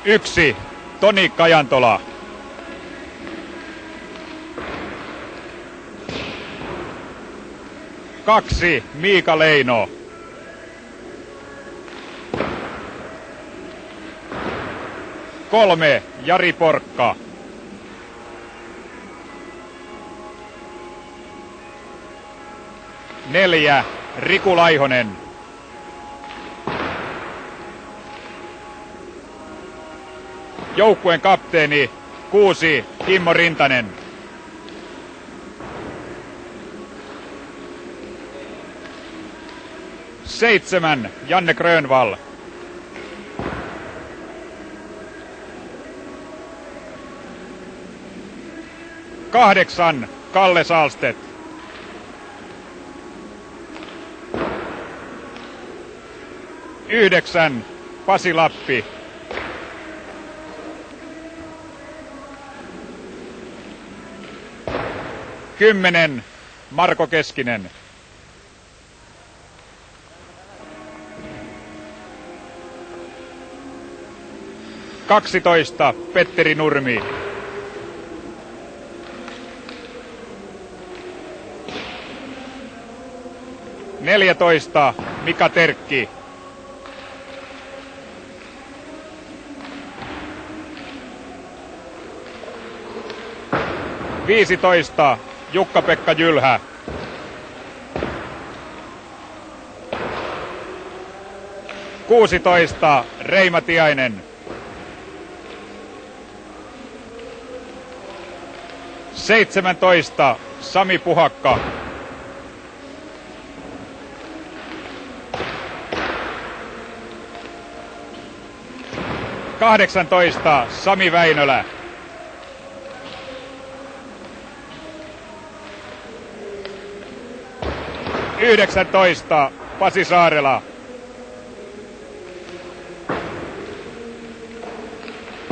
1. Toni Kajantola. 2. Miika Leino. 3. Jari Porkka. 4. Riku Laihonen. 'Joukkueen kapteeni 6. Kimmo Rintanen. 7. Janne Grönvall. 8. Kalle Salstedt. 9. Pasi Lappi. 10. Marko Keskinen. 12. Petteri Nurmi. 14. Mika Terkki. 15. Jukka-Pekka Jylhä. 16. Reima Tiainen. 17. Sami Puhakka. 18. Sami Väinölä. 19. Pasi Saarela.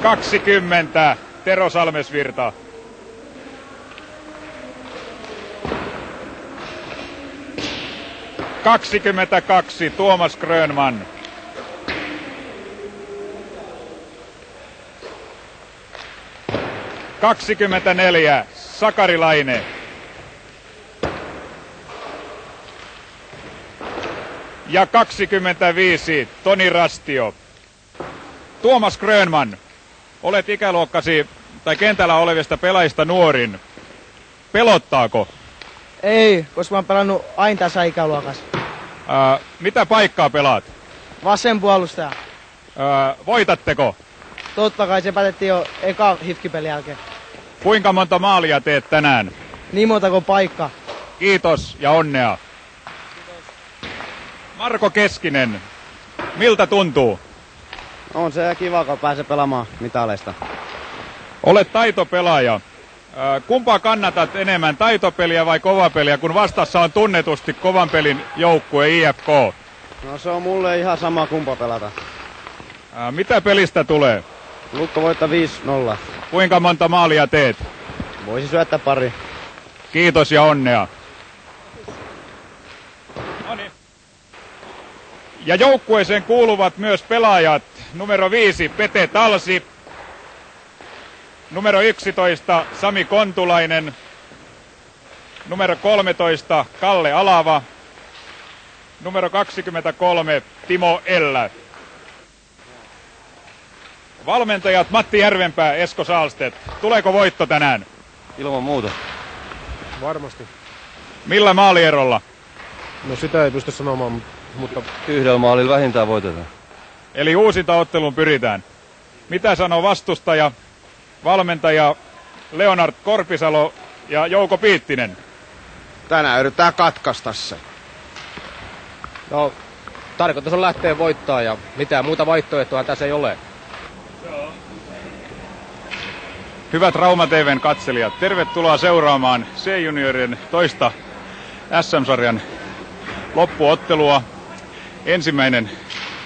20. Tero Salmesvirta. 22. Tuomas Grönman. 24. Sakari Laine. Ja 25. Toni Rastio. Tuomas Grönman, olet ikäluokkasi tai kentällä olevista pelaajista nuorin. Pelottaako? Ei, koska mä oon pelannut aina tässä ikäluokassa. Mitä paikkaa pelaat? Vasen puolustaja. Voitatteko? Totta kai se päätettiin jo eka hifkipelin jälkeen. Kuinka monta maalia teet tänään? Niin monta kuin paikka. Kiitos ja onnea. Kiitos. Marko Keskinen, miltä tuntuu? On se kiva, kun pääsee pelaamaan mitaleista. Olet taitopelaaja. Kumpaa kannatat enemmän, taitopeliä vai kovapeliä, kun vastassa on tunnetusti kovan pelin joukkue IFK? No se on mulle ihan sama kumpa pelata. Mitä pelistä tulee? Lukko voittaa 5-0. Kuinka monta maalia teet? Voisi syöttää pari. Kiitos ja onnea. Noniin. Ja joukkueeseen kuuluvat myös pelaajat. Numero 5 Pete Talsi. Numero 11 Sami Kontulainen. Numero 13 Kalle Alava. Numero 23 Timo Ellä. Valmentajat Matti Järvenpää, Esko Saalstedt. Tuleeko voitto tänään? Ilman muuta. Varmasti. Millä maalierolla? No sitä ei pysty sanomaan, mutta... Yhdellä maalilla vähintään voitetaan. Eli uusintaotteluun pyritään. Mitä sanoo vastustaja, valmentaja Leonard Korpisalo ja Jouko Piittinen? Tänään yritetään katkaista se. No, tarkoitus on lähteä voittaa ja mitään muuta vaihtoehtoa tässä ei ole. Hyvät Rauma TV:n katselijat, tervetuloa seuraamaan C-juniorien toista SM-sarjan loppuottelua. Ensimmäinen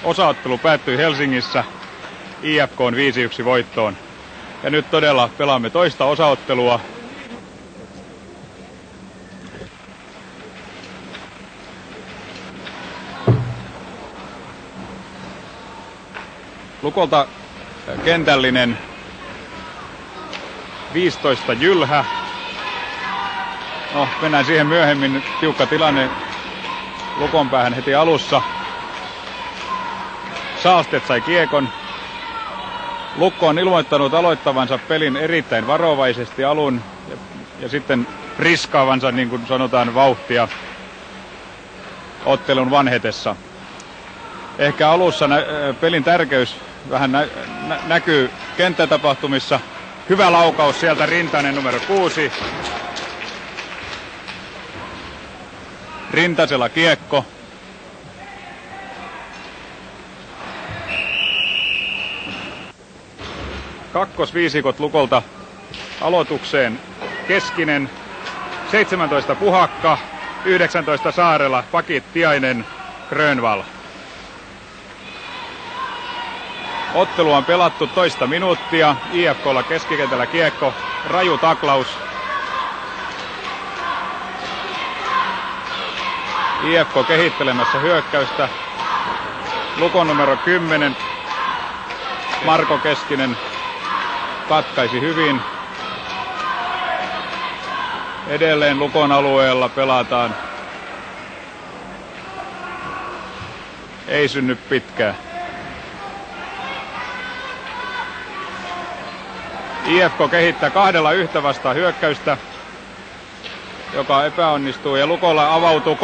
osaottelu päättyi Helsingissä IFK:n 5-1 voittoon. Ja nyt todella pelaamme toista osaottelua. Lukolta kentällinen 15 Jylhä. No, mennään siihen myöhemmin. Tiukka tilanne Lukon päähän heti alussa. Saalstedt sai kiekon. Lukko on ilmoittanut aloittavansa pelin erittäin varovaisesti alun ja sitten riskaavansa, niin kuin sanotaan, vauhtia ottelun vanhetessa. Ehkä alussa pelin tärkeys vähän näkyy kenttätapahtumissa. Hyvä laukaus sieltä, Rintanen numero 6. Rintasella kiekko. Kakkosviisikot Lukolta aloitukseen. Keskinen, 17 Puhakka, 19 Saarela, pakit Tiainen, Grönvall. Ottelu on pelattu toista minuuttia. IFK:lla keskikentällä kiekko, raju taklaus. IFK kehittelemässä hyökkäystä. Lukon numero 10, Marko Keskinen, katkaisi hyvin. Edelleen Lukon alueella pelataan. Ei synny pitkää. IFK kehittää 2 yhtä vastaan hyökkäystä, joka epäonnistuu, ja Lukolla avautuu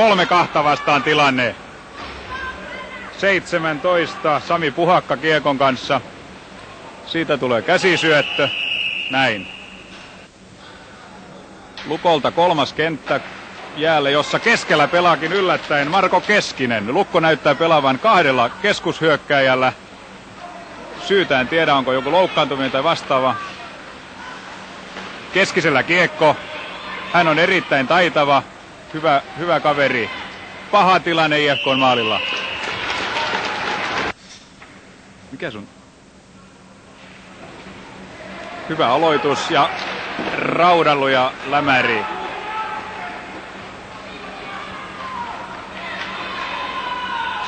3-2 vastaan tilanne. 17 Sami Puhakka kiekon kanssa. Siitä tulee käsisyöttö. Näin. Lukolta 3. kenttä jäälle, jossa keskellä pelaakin yllättäen Marko Keskinen. Lukko näyttää pelaavan 2 keskushyökkääjällä. Syytä en tiedä, onko joku loukkaantuminen tai vastaava. Keskisellä kiekko. Hän on erittäin taitava, hyvä kaveri. Paha tilanne IFK:n maalilla. Mikä sun? Hyvä aloitus ja Raudallu ja Lämäri.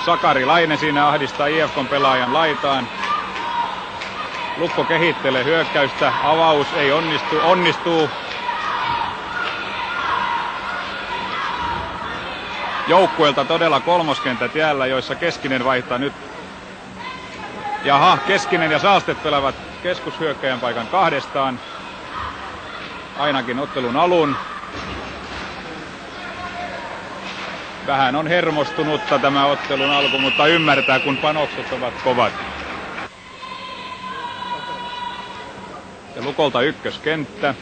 Sakari Laine siinä ahdistaa IFK:n pelaajan laitaan. Lukko kehittelee hyökkäystä. Avaus ei onnistu. Onnistuu. Joukkueelta todella kolmoskentät jäällä, joissa Keskinen vaihtaa nyt. Jaha, Keskinen ja Saalstedt pelaavat keskushyökkäjän paikan 2. Ainakin ottelun alun. Vähän on hermostunutta tämä ottelun alku, mutta ymmärtää, kun panokset ovat kovat. Ja Lukolta ykköskenttä.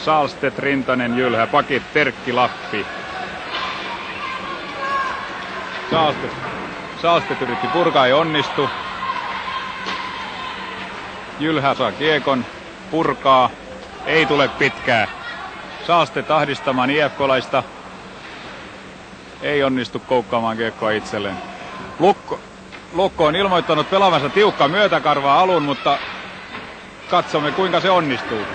Saalstedt, Rintanen, Jylhä, pakit, Terkki, Lappi. Saalstedt yritti purkaa, ei onnistu. Jylhä saa kiekon, purkaa, ei tule pitkää. Saalstedt ahdistamaan IFK-laista. Ei onnistu koukkaamaan kiekkoa itselleen. Lukko on ilmoittanut pelaavansa tiukkaa myötäkarvaa alun, mutta katsomme kuinka se onnistuu.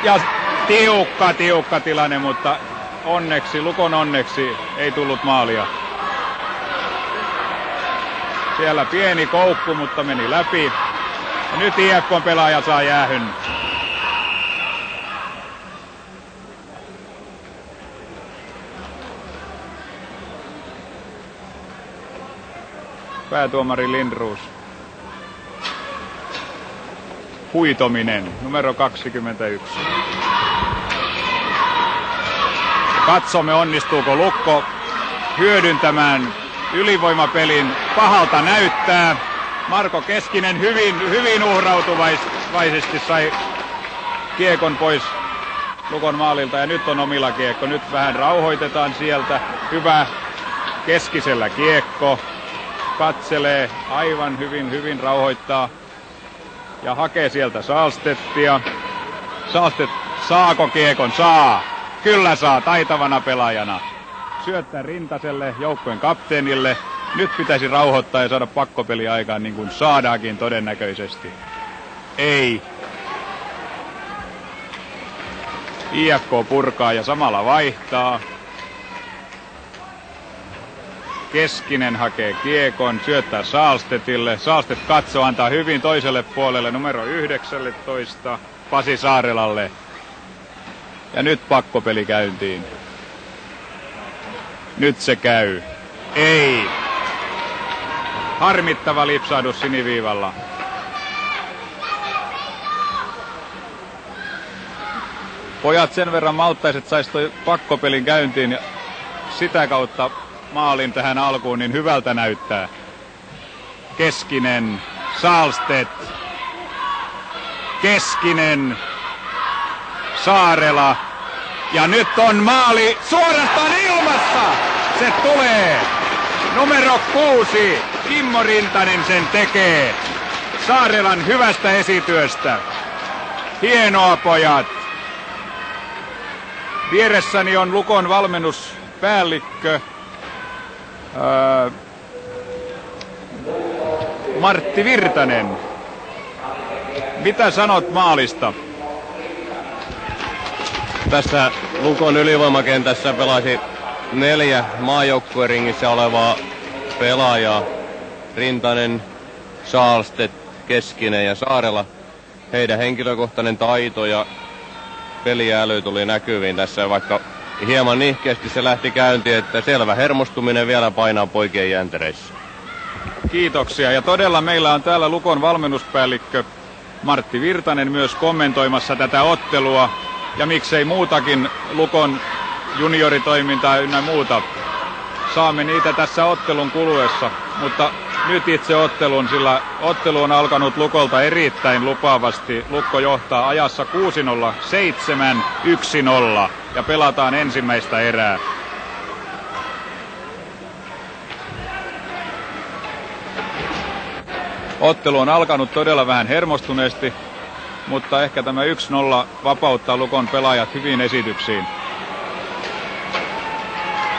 Ja tiukka tilanne, mutta onneksi, Lukon onneksi ei tullut maalia. Siellä pieni koukku, mutta meni läpi. Ja nyt IFK:n pelaaja saa jäähyn. Päätuomari Lindroos. Huitominen, numero 21. Katsomme, onnistuuko Lukko hyödyntämään ylivoimapelin. Pahalta näyttää. Marko Keskinen hyvin uhrautuvaisesti sai kiekon pois Lukon maalilta ja nyt on omilla kiekko. Nyt vähän rauhoitetaan sieltä. Hyvä Keskisellä kiekko. Katselee aivan hyvin rauhoittaa. Ja hakee sieltä Saalstedtia. Saalstedt saako kiekon? Saa. Kyllä saa, taitavana pelaajana. Syöttää Rintaselle, joukkueen kapteenille. Nyt pitäisi rauhoittaa ja saada pakkopeli aikaan, niin kuin saadaankin todennäköisesti. Ei. IFK purkaa ja samalla vaihtaa. Keskinen hakee kiekon, syöttää Saalstetille. Saalstet katsoo, antaa hyvin toiselle puolelle numero 19, Pasi Saarelalle. Ja nyt pakkopeli käyntiin. Nyt se käy. Ei. Harmittava lipsahdus siniviivalla. Pojat sen verran malttaiset sais toi pakkopelin käyntiin ja sitä kautta maalin tähän alkuun, niin hyvältä näyttää. Keskinen, Saalstedt, Keskinen, Saarela. Ja nyt on maali suorastaan ilmassa. Se tulee. Numero 6, Kimmo Rintanen sen tekee. Saarelan hyvästä esityöstä. Hienoa, pojat. Vieressäni on Lukon valmennuspäällikkö Martti Virtanen. Mitä sanot maalista? Tässä Lukon ylivoimakentässä pelasi 4 maajoukkueringissä olevaa pelaajaa. Rintanen, Saalstedt, Keskinen ja Saarela. Heidän henkilökohtainen taito ja peliäly tuli näkyviin tässä, vaikka hieman nihkeästi se lähti käyntiin, että selvä hermostuminen vielä painaa poikien jäntereissä. Kiitoksia. Ja todella meillä on täällä Lukon valmennuspäällikkö Martti Virtanen myös kommentoimassa tätä ottelua. Ja miksei muutakin Lukon junioritoimintaa ynnä muuta. Saamme niitä tässä ottelun kuluessa, mutta nyt itse ottelun, sillä ottelu on alkanut Lukolta erittäin lupaavasti. Lukko johtaa ajassa 6-0, 7-1-0 ja pelataan ensimmäistä erää. Ottelu on alkanut todella vähän hermostuneesti, mutta ehkä tämä 1-0 vapauttaa Lukon pelaajat hyvin esityksiin.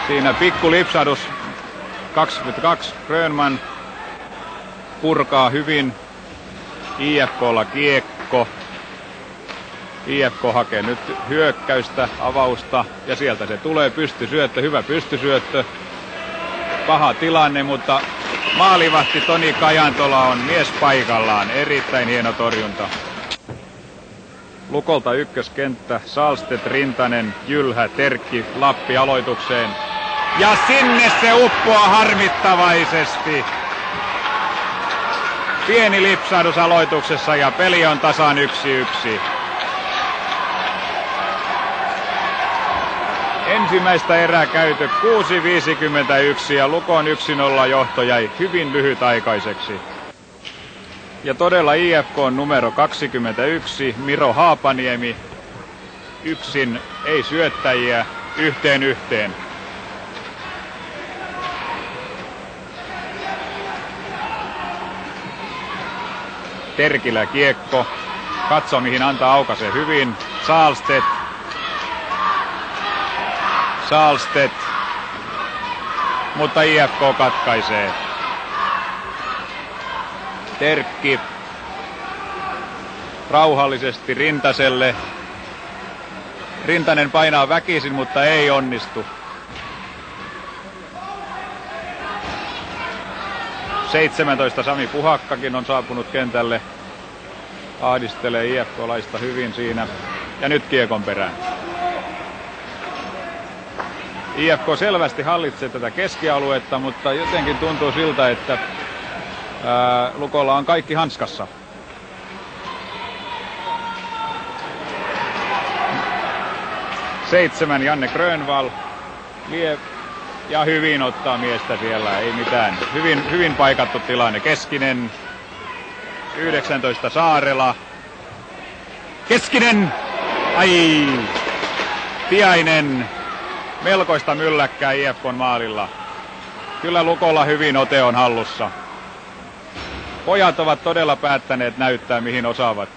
Siinä pikku lipsadus, 22 Grönman purkaa hyvin, IFK:lla kiekko. IFK hakee nyt hyökkäystä, avausta ja sieltä se tulee, pystysyöttö, hyvä pystysyöttö. Paha tilanne, mutta maalivahti Toni Kajantola on mies paikallaan, erittäin hieno torjunta. Lukolta ykköskenttä, Saalstedt, Rintanen, Jylhä, Terkki, Lappi aloitukseen. Ja sinne se uppoaa harmittavaisesti. Pieni lipsahdus aloituksessa ja peli on tasan 1-1. Ensimmäistä erää käyty 6.51 ja Lukon 1-0 johto jäi hyvin lyhytaikaiseksi. Ja todella IFK on numero 21, Miro Haapaniemi. Yksin, ei syöttäjiä, 1-1. Terkilä kiekko. Katso mihin antaa aukaise hyvin. Saalstedt. Mutta IFK katkaisee. Terkki. Rauhallisesti Rintaselle. Rintanen painaa väkisin, mutta ei onnistu. 17 Sami Puhakkakin on saapunut kentälle. Ahdistelee IFK-laista hyvin siinä. Ja nyt kiekon perään. IFK selvästi hallitsee tätä keskialuetta, mutta jotenkin tuntuu siltä, että Lukolla on kaikki hanskassa. Seitsemän Janne Grönvall. Ja hyvin ottaa miestä siellä, ei mitään. Hyvin paikattu tilanne. Keskinen. 19 Saarela. Keskinen! Ai! Tiainen. Melkoista mylläkkää IFK:n maalilla. Kyllä Lukolla hyvin ote on hallussa. Pojat ovat todella päättäneet näyttää mihin osaavat.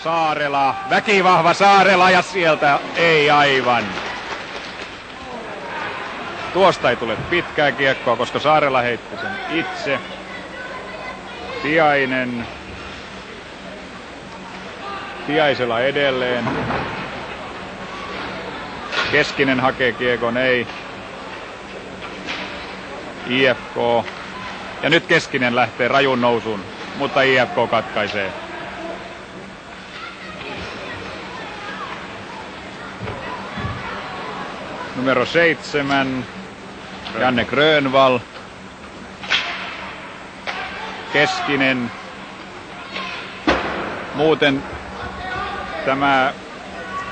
Saarela, väkivahva Saarela ja sieltä ei aivan. Tuosta ei tule pitkää kiekkoa, koska Saarela heitti sen itse. Tiaisella edelleen. Keskinen hakee kiekon, ei. IFK. Ja nyt Keskinen lähtee rajun nousuun, mutta IFK katkaisee. Numero 7. Janne Grönvall. Keskinen. Muuten tämä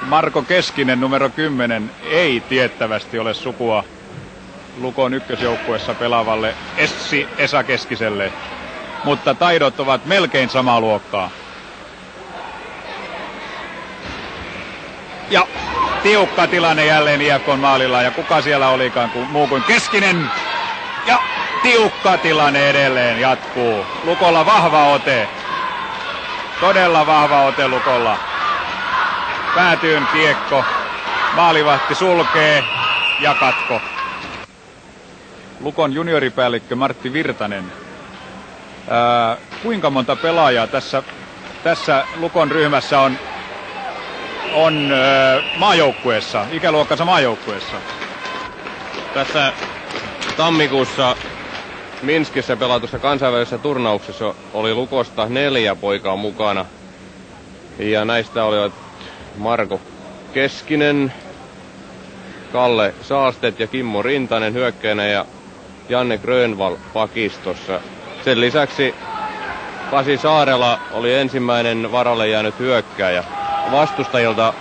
Marko Keskinen numero 10 ei tiettävästi ole sukua Lukon ykkösjoukkueessa pelaavalle Esa Keskiselle, mutta taidot ovat melkein samaa luokkaa. Ja tiukka tilanne jälleen IFK:n maalilla, ja kuka siellä olikaan muu kuin Keskinen. Ja tiukka tilanne edelleen jatkuu. Lukolla vahva ote. Todella vahva ote Lukolla. Päätyyn kiekko. Maalivahti sulkee ja katko. Lukon junioripäällikkö Martti Virtanen. Kuinka monta pelaajaa tässä Lukon ryhmässä on maajoukkueessa, ikäluokkansa maajoukkueessa? Tässä tammikuussa Minskissä pelatussa kansainvälisessä turnauksessa oli Lukosta 4 poikaa mukana. Ja näistä olivat Marko Keskinen, Kalle Saalstedt ja Kimmo Rintanen hyökkäinä ja Janne Grönvall pakistossa. Sen lisäksi Pasi Saarela oli ensimmäinen varalle jäänyt hyökkääjä. Vastustajilta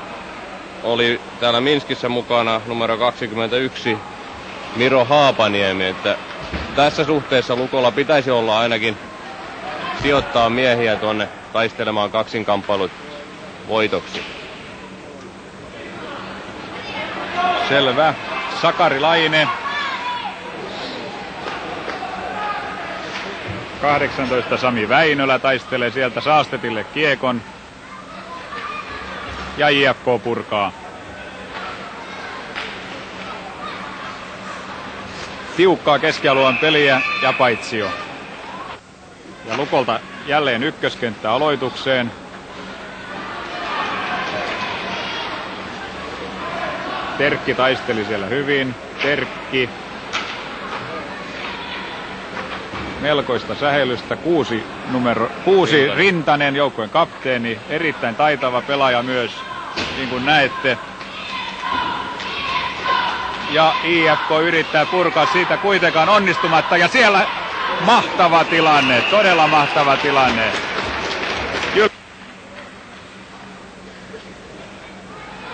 oli täällä Minskissä mukana numero 21 Miro Haapaniemi, että tässä suhteessa Lukolla pitäisi olla ainakin sijoittaa miehiä tuonne taistelemaan kaksinkamppailut voitoksi. Selvä. Sakari Laine. 18 Sami Väinölä taistelee sieltä Saastetille kiekon. Ja IFK purkaa. Tiukkaa keskialueen peliä ja paitsio. Ja Lukolta jälleen ykköskenttä aloitukseen. Terkki taisteli siellä hyvin. Terkki. Melkoista sähelystä. 6 Rintanen, joukkueen kapteeni. Erittäin taitava pelaaja myös, niin kuin näette. Ja IFK yrittää purkaa siitä kuitenkaan onnistumatta. Ja siellä mahtava tilanne, todella mahtava tilanne.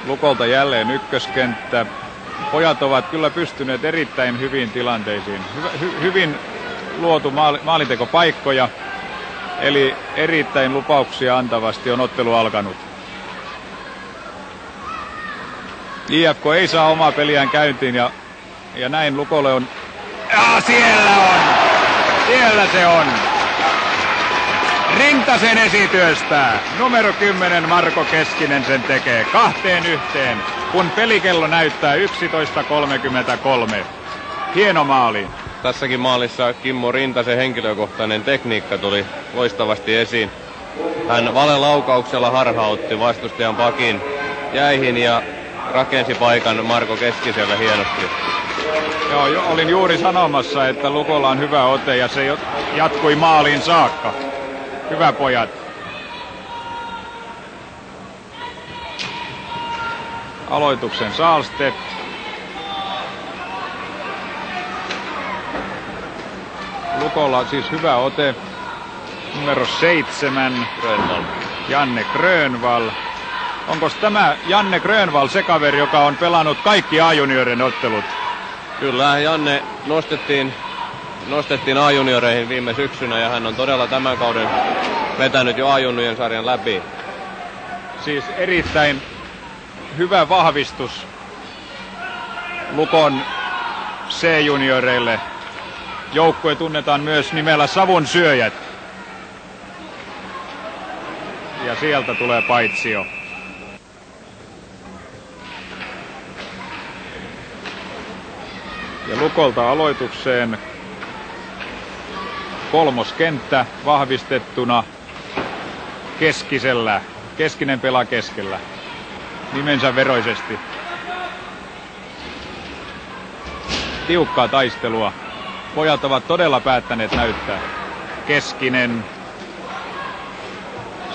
Lukolta jälleen ykköskenttä. Pojat ovat kyllä pystyneet erittäin hyviin tilanteisiin. Hyvin luotu maalintekopaikkoja. Eli erittäin lupauksia antavasti on ottelu alkanut. IFK ei saa omaa peliään käyntiin ja näin Lukolle on... Siellä on! Siellä se on! Rintasen esityöstä. Numero 10 Marko Keskinen sen tekee 2-1, kun pelikello näyttää 11.33. Hieno maali. Tässäkin maalissa Kimmo Rintasen henkilökohtainen tekniikka tuli loistavasti esiin. Hän valelaukauksella harhautti vastustajan pakin jäihin ja rakensi paikan Marko Keskiselle hienosti. Joo, olin juuri sanomassa, että Lukolla on hyvä ote ja se jatkui maaliin saakka. Hyvä pojat. Aloituksen Saalstedt. Lukolla siis hyvä ote. Numero 7. Grönvall. Janne Grönvall. Onko tämä Janne Grönvall se kaveri, joka on pelannut kaikki A-juniorin ottelut? Kyllä, Janne nostettiin A-junioreihin viime syksynä ja hän on todella tämän kauden vetänyt jo A-junnujen sarjan läpi. Siis erittäin hyvä vahvistus Lukon C-junioreille. Joukkue tunnetaan myös nimellä Savun syöjät. Ja sieltä tulee paitsio. Ja Lukolta aloitukseen kolmoskenttä vahvistettuna Keskisellä. Keskinen pelaa keskellä nimensä veroisesti. Tiukkaa taistelua. Pojat ovat todella päättäneet näyttää. Keskinen.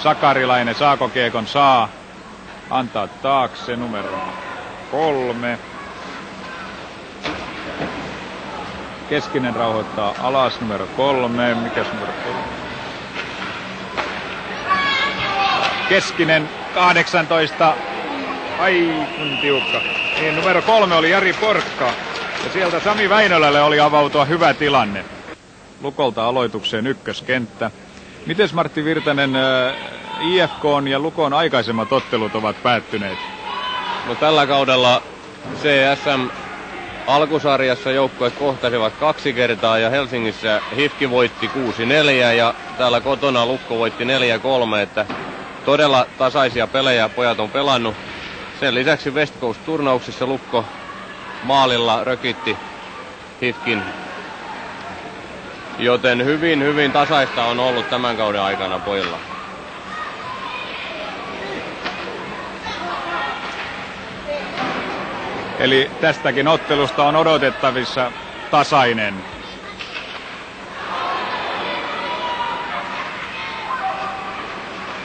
Sakarilainen saako kiekon? Saa. Antaa taakse numero 3. Keskinen rauhoittaa alas numero 3. Mikäs numero 3? Keskinen 18. Ai kun tiukka. Niin, numero 3 oli Jari Porkka. Ja sieltä Sami Väinölälle oli avautua hyvä tilanne. Lukolta aloitukseen ykköskenttä. Mites Martti Virtanen, IFK:n ja Lukon aikaisemmat ottelut ovat päättyneet? No, tällä kaudella CSM alkusarjassa joukkueet kohtasivat 2 kertaa ja Helsingissä HIFK voitti 6-4 ja täällä kotona Lukko voitti 4-3, että todella tasaisia pelejä pojat on pelannut. Sen lisäksi West Coast-turnauksissa Lukko maalilla rökitti HIFKin, joten hyvin tasaista on ollut tämän kauden aikana pojilla. Eli tästäkin ottelusta on odotettavissa tasainen.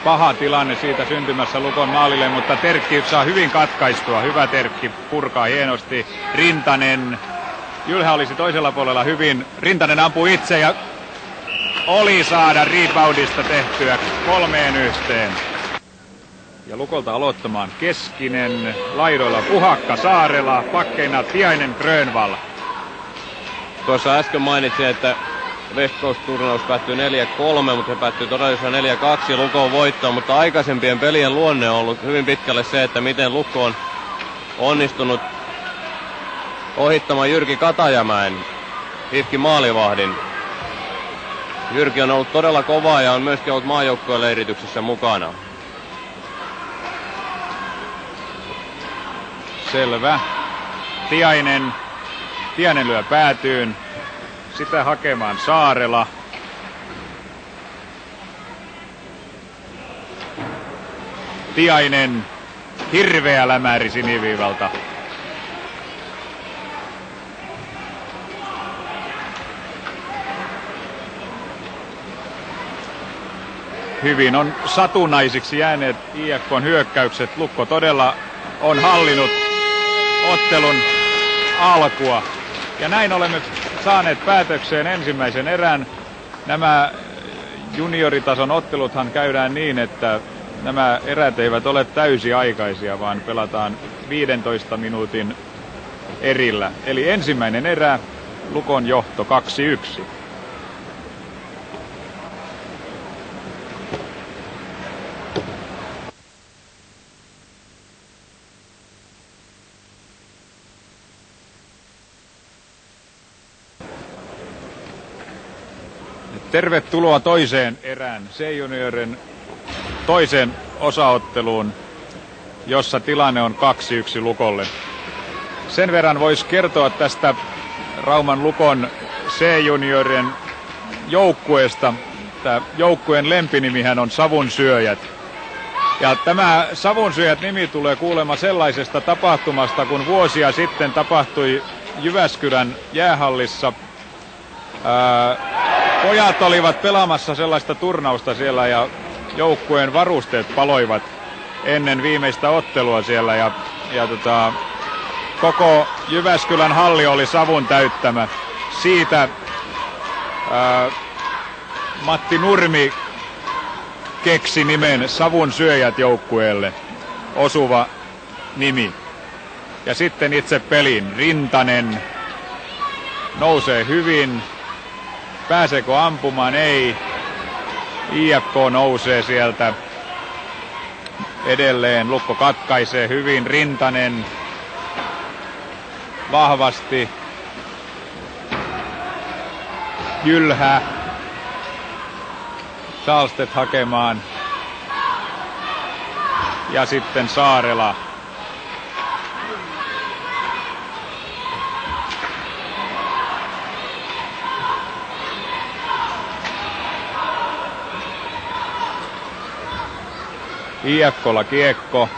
Paha tilanne siitä syntymässä Lukon maalille, mutta Terkki saa hyvin katkaistua. Hyvä Terkki, purkaa hienosti. Rintanen. Jylhä olisi toisella puolella hyvin. Rintanen ampuu itse ja oli saada reboundista tehtyä 3-1. Ja Lukolta aloittamaan Keskinen, laidoilla Puhakka, Saarela, pakkeina Tiainen, Grönvall. Tuossa äsken mainitsin, että West Coast-turnaus päättyi 4-3, mutta se päättyi todellisuudessa 4-2 Lukon voittoon, mutta aikaisempien pelien luonne on ollut hyvin pitkälle se, että miten Lukko on onnistunut ohittamaan Jyrki Katajamäen, HIFKin maalivahdin. Jyrki on ollut todella kovaa ja on myöskin ollut maajoukkueen leirityksessä mukana. Selvä. Tiainen lyö päätyyn. Sitä hakemaan Saarela. Tiainen. Hirveä lämäri siniviivalta. Hyvin on satunnaisiksi jääneet IFK:n hyökkäykset. Lukko todella on hallinnut ottelun alkua. Ja näin olemme saaneet päätökseen ensimmäisen erän. Nämä junioritason otteluthan käydään niin, että nämä erät eivät ole täysiaikaisia, vaan pelataan 15 minuutin erillä. Eli ensimmäinen erä, Lukon johto 2-1. Tervetuloa toiseen erään, C-juniorin toiseen osaotteluun, jossa tilanne on 2-1 Lukolle. Sen verran voisi kertoa tästä Rauman Lukon C-juniorin joukkueesta. Tämä joukkueen lempinimihän on Savunsyöjät. Ja tämä Savunsyöjät-nimi tulee kuulemma sellaisesta tapahtumasta, kun vuosia sitten tapahtui Jyväskylän jäähallissa. Pojat olivat pelaamassa sellaista turnausta siellä ja joukkueen varusteet paloivat ennen viimeistä ottelua siellä ja koko Jyväskylän halli oli savun täyttämä. Siitä Matti Nurmi keksi nimen Savun syöjät joukkueelle. Osuva nimi. Ja sitten itse pelin. Rintanen nousee hyvin. Pääseekö ampumaan? Ei. IFK nousee sieltä. Edelleen Lukko katkaisee hyvin. Rintanen vahvasti. Jylhä. Salstedt hakemaan. Ja sitten Saarela. IFK:lla kiekko.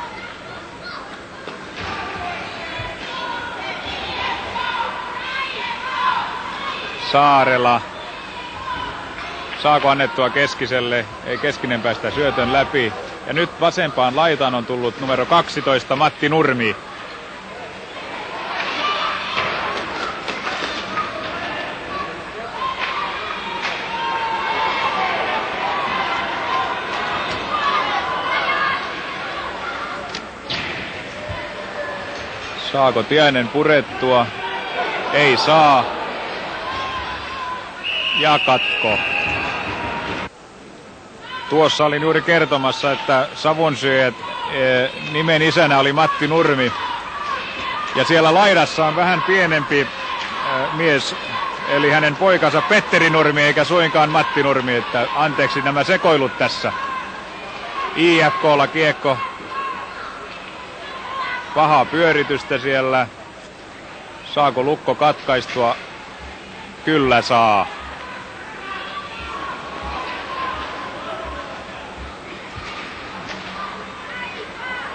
Saarela. Saako annettua Keskiselle? Ei, Keskinen päästä syötön läpi. Ja nyt vasempaan laitaan on tullut numero 12 Matti Nurmi. Saako Tiainen purettua? Ei saa. Ja katko. Tuossa olin juuri kertomassa, että savunsyöjät nimen isänä oli Matti Nurmi. Ja siellä laidassa on vähän pienempi mies, eli hänen poikansa Petteri Nurmi, eikä suinkaan Matti Nurmi. Että anteeksi nämä sekoilut tässä. IFK:lla kiekko. Pahaa pyöritystä siellä. Saako Lukko katkaistua? Kyllä saa.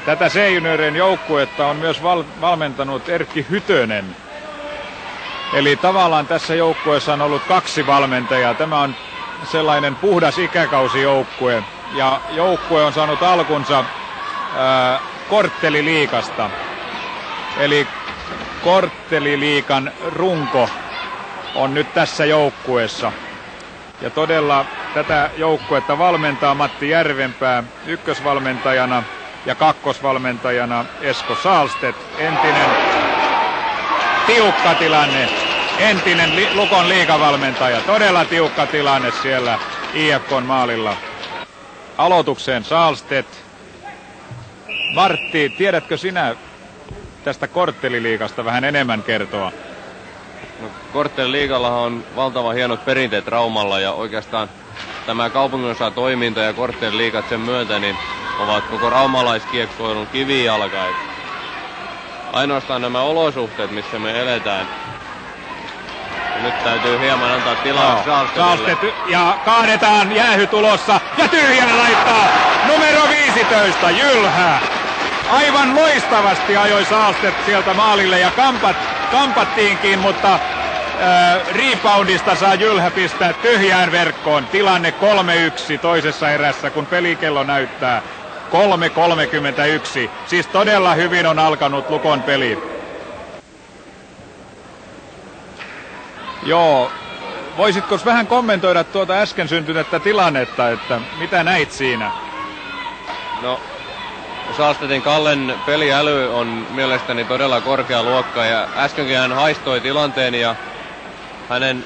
Tätä C-juniorin joukkuetta on myös valmentanut Erkki Hytönen. Eli tavallaan tässä joukkueessa on ollut 2 valmentajaa. Tämä on sellainen puhdas ikäkausijoukkue. Ja joukkue on saanut alkunsa Kortteliliigasta. Eli Kortteliliigan runko on nyt tässä joukkueessa. Ja todella tätä joukkuetta valmentaa Matti Järvenpää ykkösvalmentajana ja kakkosvalmentajana Esko Sahlstedt, entinen tiukka tilanne, entinen Lukon liigavalmentaja. Todella tiukka tilanne siellä IFK:n maalilla. Aloitukseen Sahlstedt. Martti, tiedätkö sinä tästä Kortteliliigasta vähän enemmän kertoa? No, Kortteliliigallahan on valtavan hienot perinteet Raumalla ja oikeastaan tämä kaupunginosa toiminta ja Kortteliliigat sen myötä niin ovat koko raumalaiskiekkoilun kivijalka. Ainoastaan nämä olosuhteet, missä me eletään. Ja nyt täytyy hieman antaa tilaa Sahlstedt ja kaadetaan, jäähy tulossa ja tyhjää laittaa numero 15 Jylhä. Aivan loistavasti ajoi Sahlstedt sieltä maalille ja kampattiinkin, mutta reboundista saa Jylhä pistää tyhjään verkkoon. Tilanne 3-1 toisessa erässä, kun pelikello näyttää 3:31. Siis todella hyvin on alkanut Lukon peli. Joo, voisitko vähän kommentoida tuota äsken syntynyttä tilannetta, että mitä näit siinä? No, Sahlstedtin Kallen peliäly on mielestäni todella korkea luokka ja äskenkin hän haistoi tilanteen ja hänen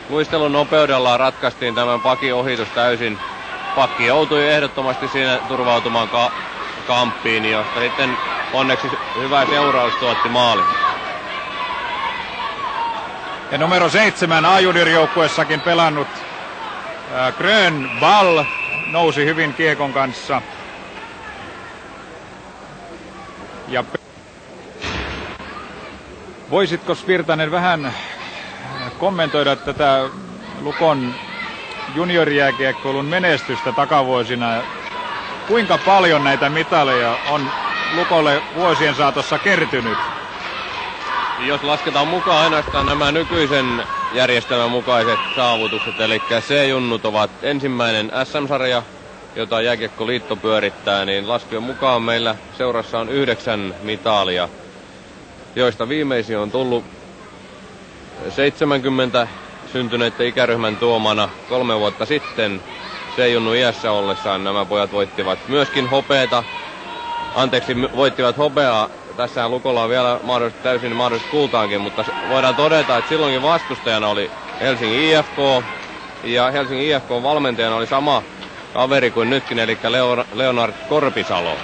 luistelun nopeudellaan ratkaistiin tämän pakin ohitus täysin. Pakki joutui ehdottomasti siinä turvautumaan kamppiin, josta sitten onneksi hyvä seuraus tuotti maalin. Ja numero 7 A-juniorijoukkuessakin pelannut Grönvall nousi hyvin kiekon kanssa. Ja voisitko Virtanen vähän kommentoida tätä Lukon juniorijääkiekkoilun menestystä takavuosina? Kuinka paljon näitä mitaleja on Lukolle vuosien saatossa kertynyt? Jos lasketaan mukaan ainoastaan nämä nykyisen järjestelmän mukaiset saavutukset, eli C-junnut ovat ensimmäinen SM-sarja, jota Jääkiekkoliitto pyörittää, niin laskujen mukaan meillä seurassa on 9 mitalia, joista viimeisin on tullut 70 syntyneiden ikäryhmän tuomana 3 vuotta sitten. C-junnu iässä ollessaan nämä pojat voittivat myöskin voittivat hopeaa. Tässähän Lukolla on vielä täysin mahdollisesti kultaankin, mutta voidaan todeta, että silloinkin vastustajana oli Helsingin IFK, ja Helsingin IFK valmentajana oli sama kaveri kuin nytkin, eli Leonard Korpisalo.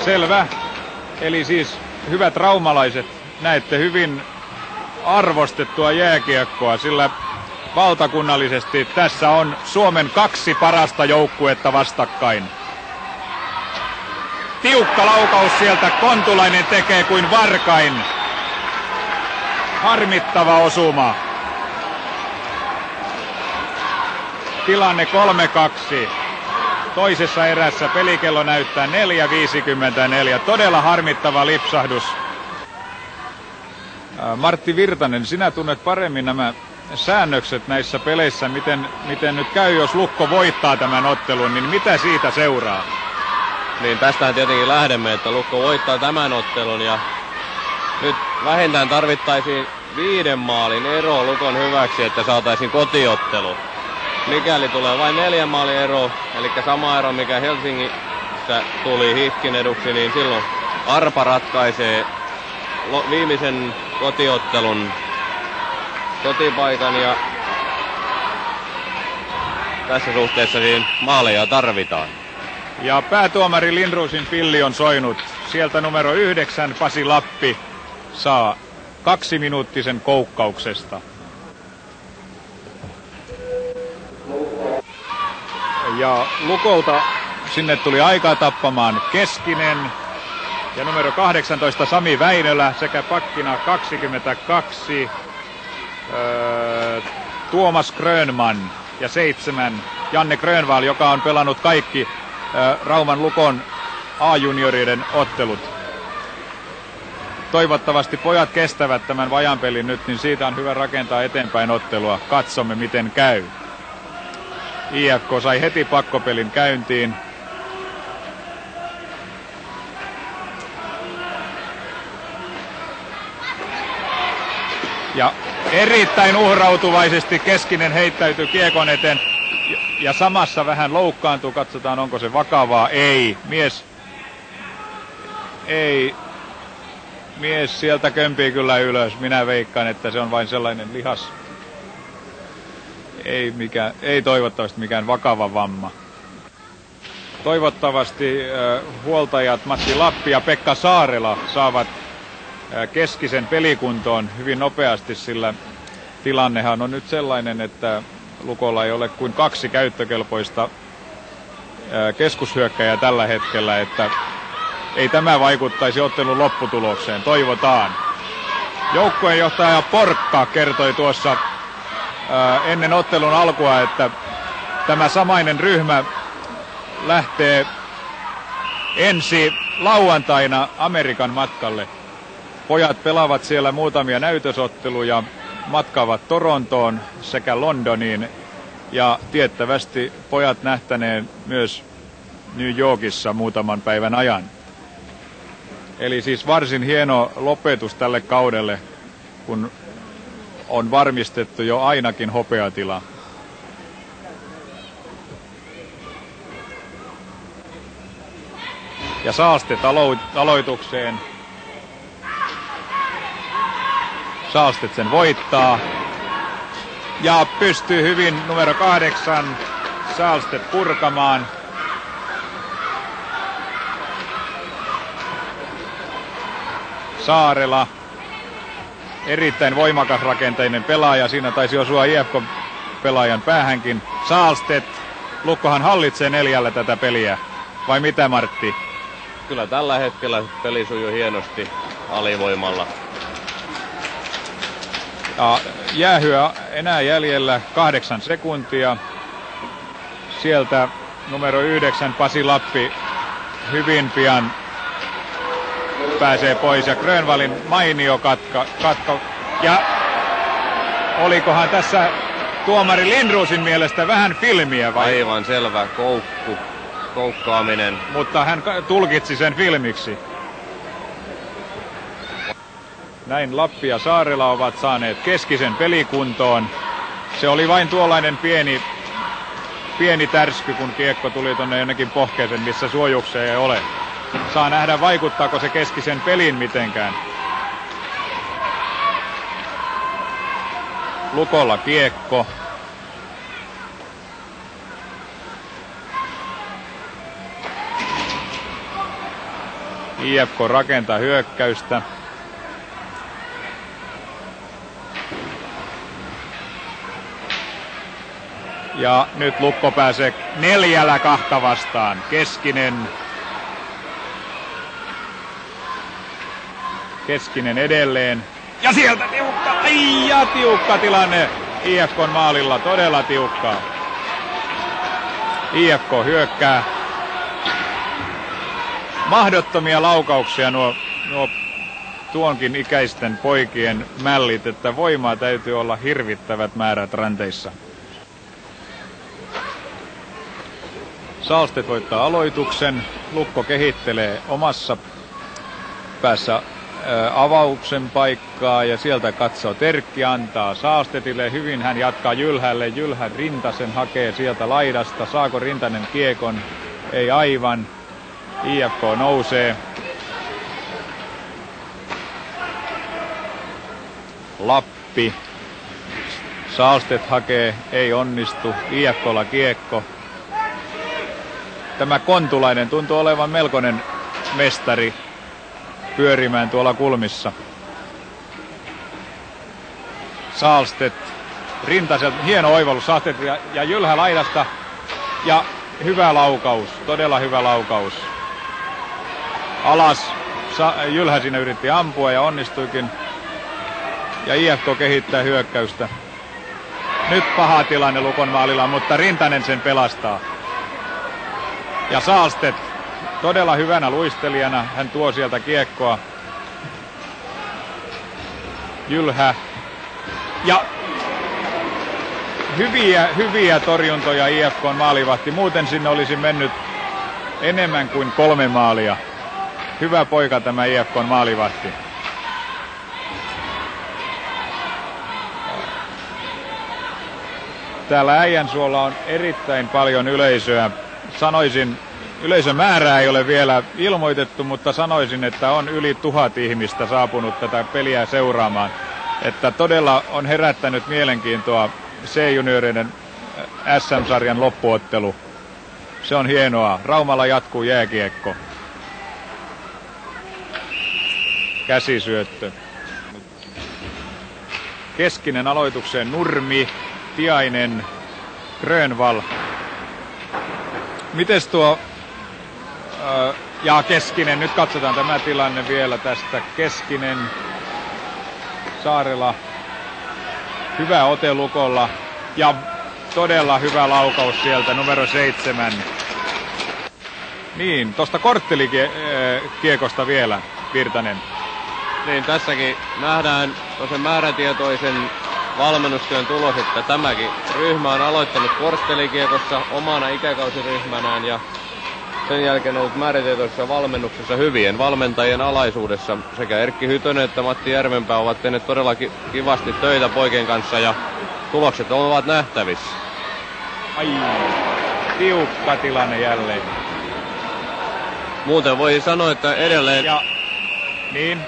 Selvä. Eli siis hyvät raumalaiset, näette hyvin arvostettua jääkiekkoa, sillä valtakunnallisesti tässä on Suomen 2 parasta joukkuetta vastakkain. Tiukka laukaus sieltä, Kontulainen tekee kuin varkain. Harmittava osuma. Tilanne 3-2. Toisessa erässä pelikello näyttää 4.54. Todella harmittava lipsahdus. Martti Virtanen, sinä tunnet paremmin nämä säännökset näissä peleissä. Miten nyt käy, jos Lukko voittaa tämän ottelun, niin mitä siitä seuraa? Niin tästähän tietenkin lähdemme, että Lukko voittaa tämän ottelun ja nyt vähintään tarvittaisiin 5 maalin ero Lukon hyväksi, että saataisiin kotiottelu. Mikäli tulee vain 4 maalin ero, eli sama ero mikä Helsingissä tuli HIFKin eduksi, niin silloin Arpa ratkaisee viimeisen kotiottelun kotipaikan ja tässä suhteessa niin maaleja tarvitaan. Ja päätuomari Lindrosin pilli on soinut. Sieltä numero 9 Pasi Lappi saa 2-minuuttisen koukkauksesta. Ja Lukolta sinne tuli aikaa tappamaan Keskinen ja numero 18 Sami Väinölä sekä pakkina 22 Tuomas Grönman ja 7 Janne Grönvall, joka on pelannut kaikki Rauman Lukon A-juniorien ottelut. Toivottavasti pojat kestävät tämän vajanpelin nyt, niin siitä on hyvä rakentaa eteenpäin ottelua. Katsomme miten käy. IFK sai heti pakkopelin käyntiin. Ja erittäin uhrautuvaisesti Keskinen heittäytyi kiekon eteen ja samassa vähän loukkaantuu. Katsotaan onko se vakavaa. Ei. Mies sieltä kömpii kyllä ylös. Minä veikkaan, että se on vain sellainen lihas. Ei toivottavasti mikään vakava vamma. Toivottavasti huoltajat Matti Lappi ja Pekka Saarela saavat Keskisen pelikuntoon hyvin nopeasti, sillä tilannehan on nyt sellainen, että Lukolla ei ole kuin 2 käyttökelpoista keskushyökkäjää tällä hetkellä, että ei tämä vaikuttaisi ottelun lopputulokseen, toivotaan. Joukkueenjohtaja Porkka kertoi tuossa ennen ottelun alkua, että tämä samainen ryhmä lähtee ensi lauantaina Amerikan matkalle. Pojat pelaavat siellä muutamia näytösotteluja, matkaavat Torontoon sekä Londoniin ja tiettävästi pojat nähtäneen myös New Yorkissa muutaman päivän ajan. Eli siis varsin hieno lopetus tälle kaudelle, kun on varmistettu jo ainakin hopeatila. Ja Saaste aloitukseen. Saastet sen voittaa. Ja pystyy hyvin numero 8 Saastet purkamaan. Saarela. Erittäin voimakas rakenteinen pelaaja. Siinä taisi osua IFK-pelaajan päähänkin. Saalstedt. Lukkohan hallitsee 4 tätä peliä. Vai mitä, Martti? Kyllä tällä hetkellä peli sujuu hienosti alivoimalla. Ja jäähyä enää jäljellä 8 sekuntia. Sieltä numero 9 Pasi Lappi hyvin pian pääsee pois. Ja Grönvallin mainio katko. Ja olikohan tässä tuomari Lindrosin mielestä vähän filmiä vai? Aivan selvä koukkaaminen. Mutta hän tulkitsi sen filmiksi. Näin Lappi ja Saarela ovat saaneet Keskisen pelikuntoon. Se oli vain tuollainen pieni tärsky, kun kiekko tuli tuonne jonnekin pohkeeseen, missä suojuksia ei ole. Saa nähdä, vaikuttaako se Keskisen peliin mitenkään. Lukolla kiekko. IFK rakentaa hyökkäystä. Ja nyt Lukko pääsee 4 kahta vastaan. Keskinen edelleen. Ja sieltä tiukka, tiukka tilanne IFK:n maalilla, todella tiukkaa. IFK hyökkää. Mahdottomia laukauksia nuo tuonkin ikäisten poikien mällit, että voimaa täytyy olla hirvittävät määrät ranteissa. Saalstedt voittaa aloituksen. Lukko kehittelee omassa päässä avauksen paikkaa ja sieltä katsoo Terkki, antaa Saalstedtille. Hyvin hän jatkaa Jylhälle. Jylhä Rintasen hakee sieltä laidasta. Saako Rintanen kiekon? Ei aivan. IFK nousee. Lappi. Saalstedt hakee, ei onnistu. IFK:lla kiekko. Tämä Kontulainen tuntuu olevan melkoinen mestari pyörimään tuolla kulmissa. Saalstedt Rintaselta, hieno oivallus Saalstedt ja Jylhä laidasta. Ja hyvä laukaus, todella hyvä laukaus. Alas, Jylhä siinä yritti ampua ja onnistuikin. Ja IFK kehittää hyökkäystä. Nyt paha tilanne Lukon maalilla, mutta Rintanen sen pelastaa. Ja Saalstedt todella hyvänä luistelijana, hän tuo sieltä kiekkoa. Jylhä. Ja hyviä torjuntoja IFK:n maalivahti. Muuten sinne olisi mennyt enemmän kuin 3 maalia. Hyvä poika tämä IFK:n maalivahti. Täällä Äijänsuolla on erittäin paljon yleisöä. Sanoisin, yleisömäärää ei ole vielä ilmoitettu, mutta sanoisin, että on yli 1000 ihmistä saapunut tätä peliä seuraamaan. Että todella on herättänyt mielenkiintoa C-junioreiden SM-sarjan loppuottelu. Se on hienoa. Raumalla jatkuu jääkiekko. Käsisyöttö. Keskinen aloitukseen Nurmi, Tiainen, Grönvall. Mites tuo ja Keskinen, nyt katsotaan tämä tilanne vielä tästä. Keskinen, Saarela, hyvä ote Lukolla ja todella hyvä laukaus sieltä, numero 7. Niin, tosta korttelikiekosta vielä, Virtanen. Niin, tässäkin nähdään tosen määrätietoisen valmennustyön tulos, että tämäkin ryhmä on aloittanut korttelikiekossa omana ikäkausiryhmänään ja sen jälkeen ollut määrätietoisessa valmennuksessa hyvien valmentajien alaisuudessa. Sekä Erkki Hytönen että Matti Järvenpää ovat tehneet todella kivasti töitä poikien kanssa ja tulokset ovat nähtävissä. Ai, tiukka tilanne jälleen. Muuten voisi sanoa, että edelleen... Ja, niin.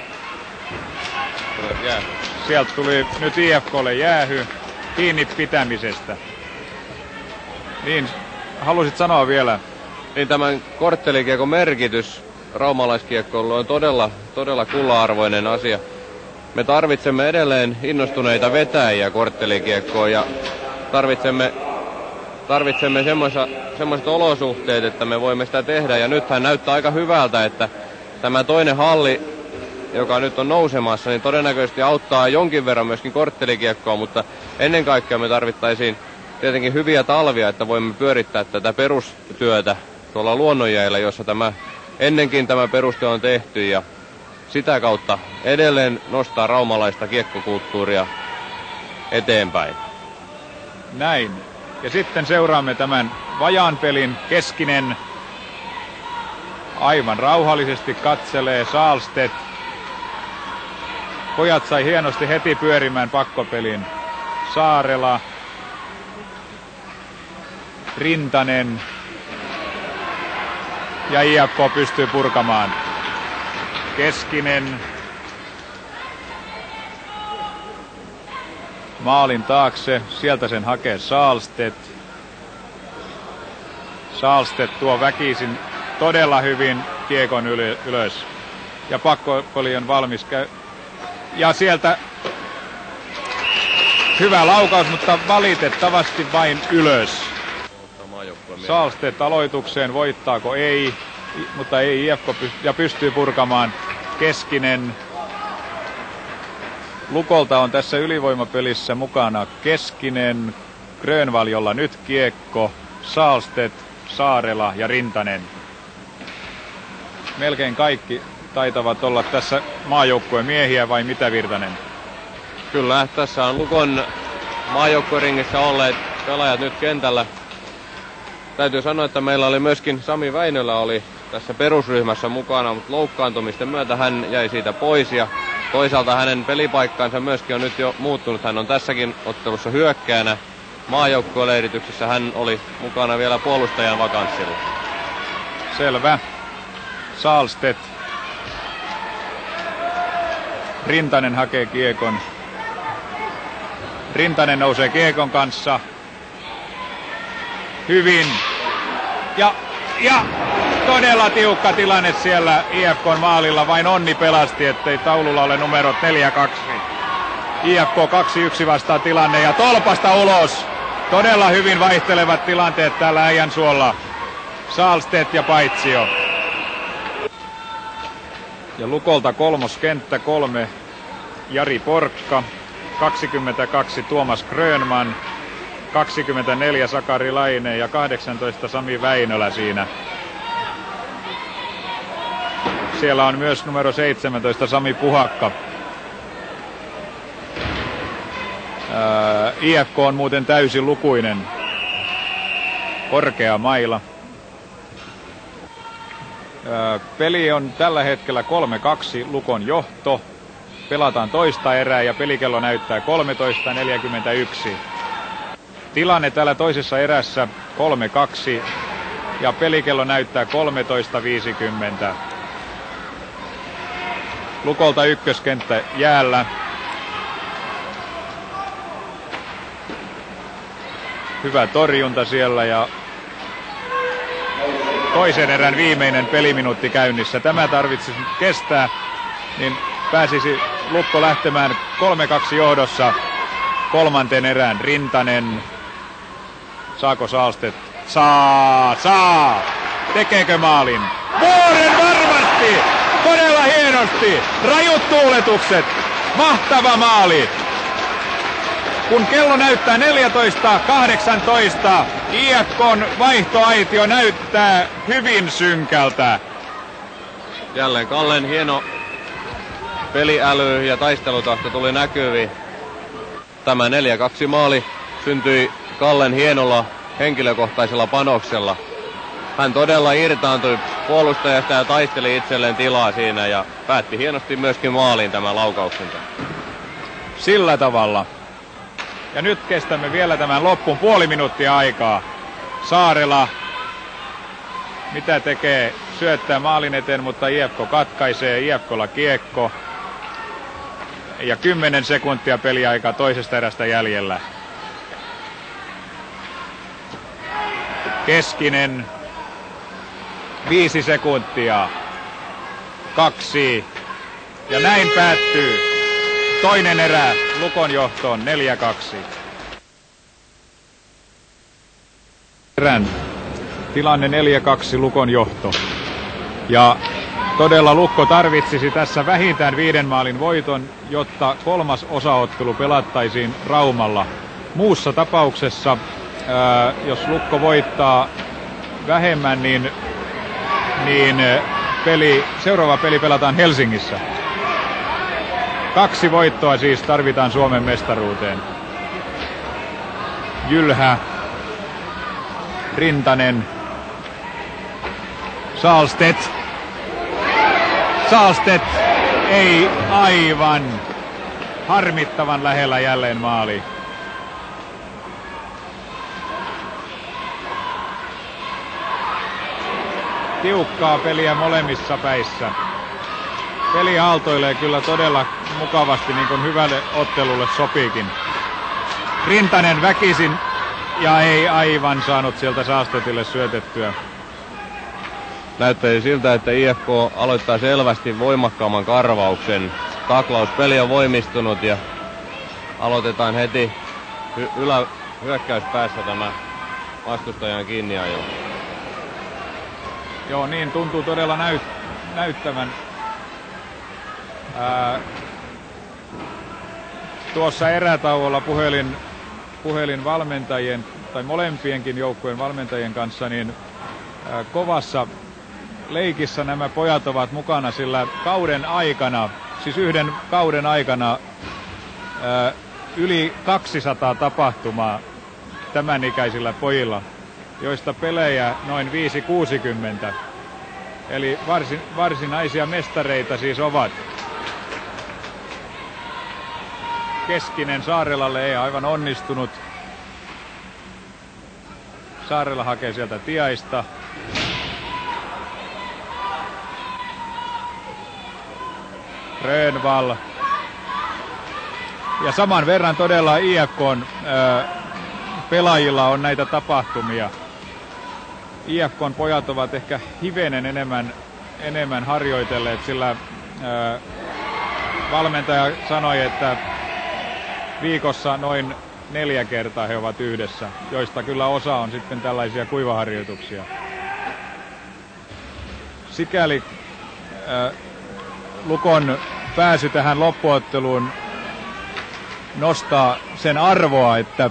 Sieltä tuli nyt IFK:lle jäähy kiinni pitämisestä. Niin, halusit sanoa vielä? Niin, tämän korttelikiekon merkitys raumalaiskiekkoilulle on todella kulla-arvoinen asia. Me tarvitsemme edelleen innostuneita vetäjiä korttelikiekkoon ja tarvitsemme semmoiset olosuhteet, että me voimme sitä tehdä. Ja nythän näyttää aika hyvältä, että tämä toinen halli, joka nyt on nousemassa, niin todennäköisesti auttaa jonkin verran myöskin korttelikiekkoa, mutta ennen kaikkea me tarvittaisiin tietenkin hyviä talvia, että voimme pyörittää tätä perustyötä tuolla luonnonjäillä, jossa ennenkin tämä perustyö on tehty ja sitä kautta edelleen nostaa raumalaista kiekkokulttuuria eteenpäin. Näin. Ja sitten seuraamme tämän vajaan pelin. Keskinen aivan rauhallisesti katselee. Saalstedt. Pojat sai hienosti heti pyörimään pakkopelin. Saarela. Rintanen. Ja IFK pystyy purkamaan. Keskinen. Maalin taakse. Sieltä sen hakee Saalstedt. Saalstedt tuo väkisin todella hyvin kiekon ylös. Ja pakkopeli on valmis. Ja sieltä hyvä laukaus, mutta valitettavasti vain ylös. Saalstedt aloitukseen, voittaako? Ei, mutta ei IFK pystyy purkamaan. Keskinen. Lukolta on tässä ylivoimapelissä mukana Keskinen, Grönvall, jolla nyt kiekko, Sahlstedt, Saarela ja Rintanen. Melkein kaikki taitavat olla tässä maajoukkueen miehiä, vai mitä, Virtanen? Kyllä, tässä on Lukon maajoukkueringissä olleet pelaajat nyt kentällä. Täytyy sanoa, että meillä oli myöskin Sami Väinölä oli tässä perusryhmässä mukana, mutta loukkaantumisten myötä hän jäi siitä pois ja toisaalta hänen pelipaikkansa myöskin on nyt jo muuttunut. Hän on tässäkin ottelussa hyökkäänä. Maajoukkueleirityksessä hän oli mukana vielä puolustajan vakanssilla. Selvä. Sahlstedt. Rintanen hakee kiekon. Rintanen nousee kiekon kanssa. Hyvin. Ja todella tiukka tilanne siellä IFK:n maalilla. Vain onni pelasti, ettei taululla ole numerot 4-2. IFK 2-1 vastaan tilanne ja tolpasta ulos. Todella hyvin vaihtelevat tilanteet täällä Äijänsuolla. Sahlstedt ja Paitsio. Ja Lukolta kolmoskenttä 3 Jari Porkka, 22 Tuomas Grönman, 24 Sakari Laine ja 18 Sami Väinölä siinä. Siellä on myös numero 17 Sami Puhakka. IFK on muuten täysin lukuinen. Korkea maila. Peli on tällä hetkellä 3-2, Lukon johto. Pelataan toista erää ja pelikello näyttää 13:41. Tilanne täällä toisessa erässä 3-2 ja pelikello näyttää 13:50. Lukolta ykköskenttä jäällä. Hyvä torjunta siellä ja toisen erän viimeinen peliminuutti käynnissä. Tämä tarvitsisi kestää, niin pääsisi Lukko lähtemään 3-2 johdossa kolmanteen erään. Rintanen. Saako Sahlstedt? Saa! Tekeekö maalin? Vuoren varmasti! Todella hienosti! Rajut tuuletukset! Mahtava maali! Kun kello näyttää 14:18, IFK:n vaihtoaitio näyttää hyvin synkältä. Jälleen Kallen hieno peliäly ja taistelutahto tuli näkyviin. Tämä 4-2 maali syntyi Kallen hienolla henkilökohtaisella panoksella. Hän todella irtaantui puolustajasta ja taisteli itselleen tilaa siinä ja päätti hienosti myöskin maaliin tämän laukauksensa. Sillä tavalla. Ja nyt kestämme vielä tämän loppun puoli minuuttia aikaa. Saarela. Mitä tekee? Syöttää maalin eteen, mutta IFK katkaisee. IFK:lla kiekko. Ja 10 sekuntia peliaikaa toisesta erästä jäljellä. Keskinen. 5 sekuntia. 2. Ja näin päättyy toinen erä Lukon johtoon 4-2. Erän tilanne 4-2 Lukon johto. Ja todella Lukko tarvitsisi tässä vähintään 5 maalin voiton, jotta kolmas osaottelu pelattaisiin Raumalla. Muussa tapauksessa, jos Lukko voittaa vähemmän, niin seuraava peli pelataan Helsingissä. 2 voittoa siis tarvitaan Suomen mestaruuteen. Jylhä, Rintanen, Sahlstedt ei aivan, harmittavan lähellä jälleen maali. Tiukkaa peliä molemmissa päissä. Peli aaltoilee kyllä todella mukavasti, niin kuin hyvälle ottelulle sopiikin. Rintanen väkisin ja ei aivan saanut sieltä Sahlstedtille syötettyä. Näyttäisi siltä, että IFK aloittaa selvästi voimakkaamman karvauksen. Taklauspeli on voimistunut ja aloitetaan heti hyökkäyspäässä tämä vastustajan kiinniajo. Joo, niin tuntuu todella tuossa erätauolla puhelin valmentajien tai molempienkin joukkueen valmentajien kanssa, niin kovassa leikissä nämä pojat ovat mukana, sillä kauden aikana, siis yhden kauden aikana yli 200 tapahtumaa tämän ikäisillä pojilla, joista pelejä noin 5-60. Eli varsinaisia mestareita siis ovat. Keskinen Saarelalle ei aivan onnistunut. Saarela hakee sieltä Tiaista. Grönvall. Ja saman verran todella IFK:n pelaajilla on näitä tapahtumia. IFK:n pojat ovat ehkä hivenen enemmän harjoitelleet, sillä valmentaja sanoi, että viikossa noin 4 kertaa he ovat yhdessä, joista kyllä osa on sitten tällaisia kuivaharjoituksia. Sikäli Lukon pääsy tähän loppuotteluun nostaa sen arvoa, että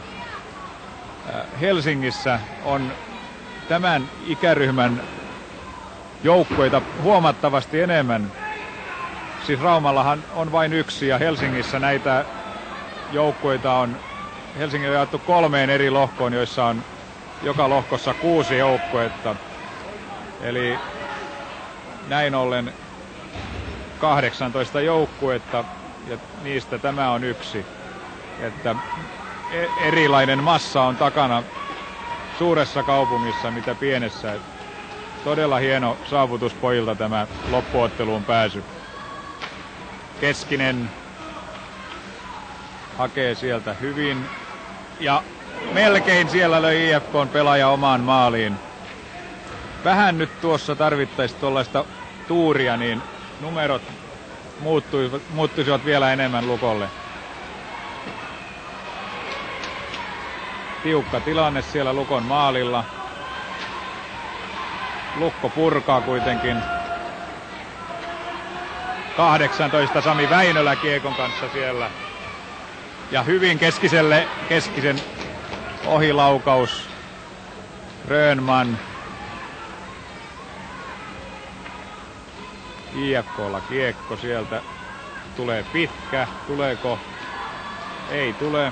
Helsingissä on tämän ikäryhmän joukkueita huomattavasti enemmän. Siis Raumallahan on vain yksi ja Helsingissä näitä joukkueita on, Helsingin on jaettu 3 eri lohkoon, joissa on joka lohkossa 6 joukkuetta. Eli näin ollen 18 joukkuetta ja niistä tämä on yksi. Että erilainen massa on takana suuressa kaupungissa mitä pienessä. Todella hieno saavutus pojilta tämä loppuotteluun pääsy. Keskinen hakee sieltä hyvin ja melkein siellä löi IFK:n pelaaja omaan maaliin. Vähän nyt tuossa tarvittaisiin tuollaista tuuria, niin numerot muuttuisivat vielä enemmän Lukolle. Tiukka tilanne siellä Lukon maalilla. Lukko purkaa kuitenkin. 18 Sami Väinölä kiekon kanssa siellä. Ja hyvin keskisen ohilaukaus. Grönman. IFK:lla kiekko sieltä. Tulee pitkä. Tuleeko? Ei tule.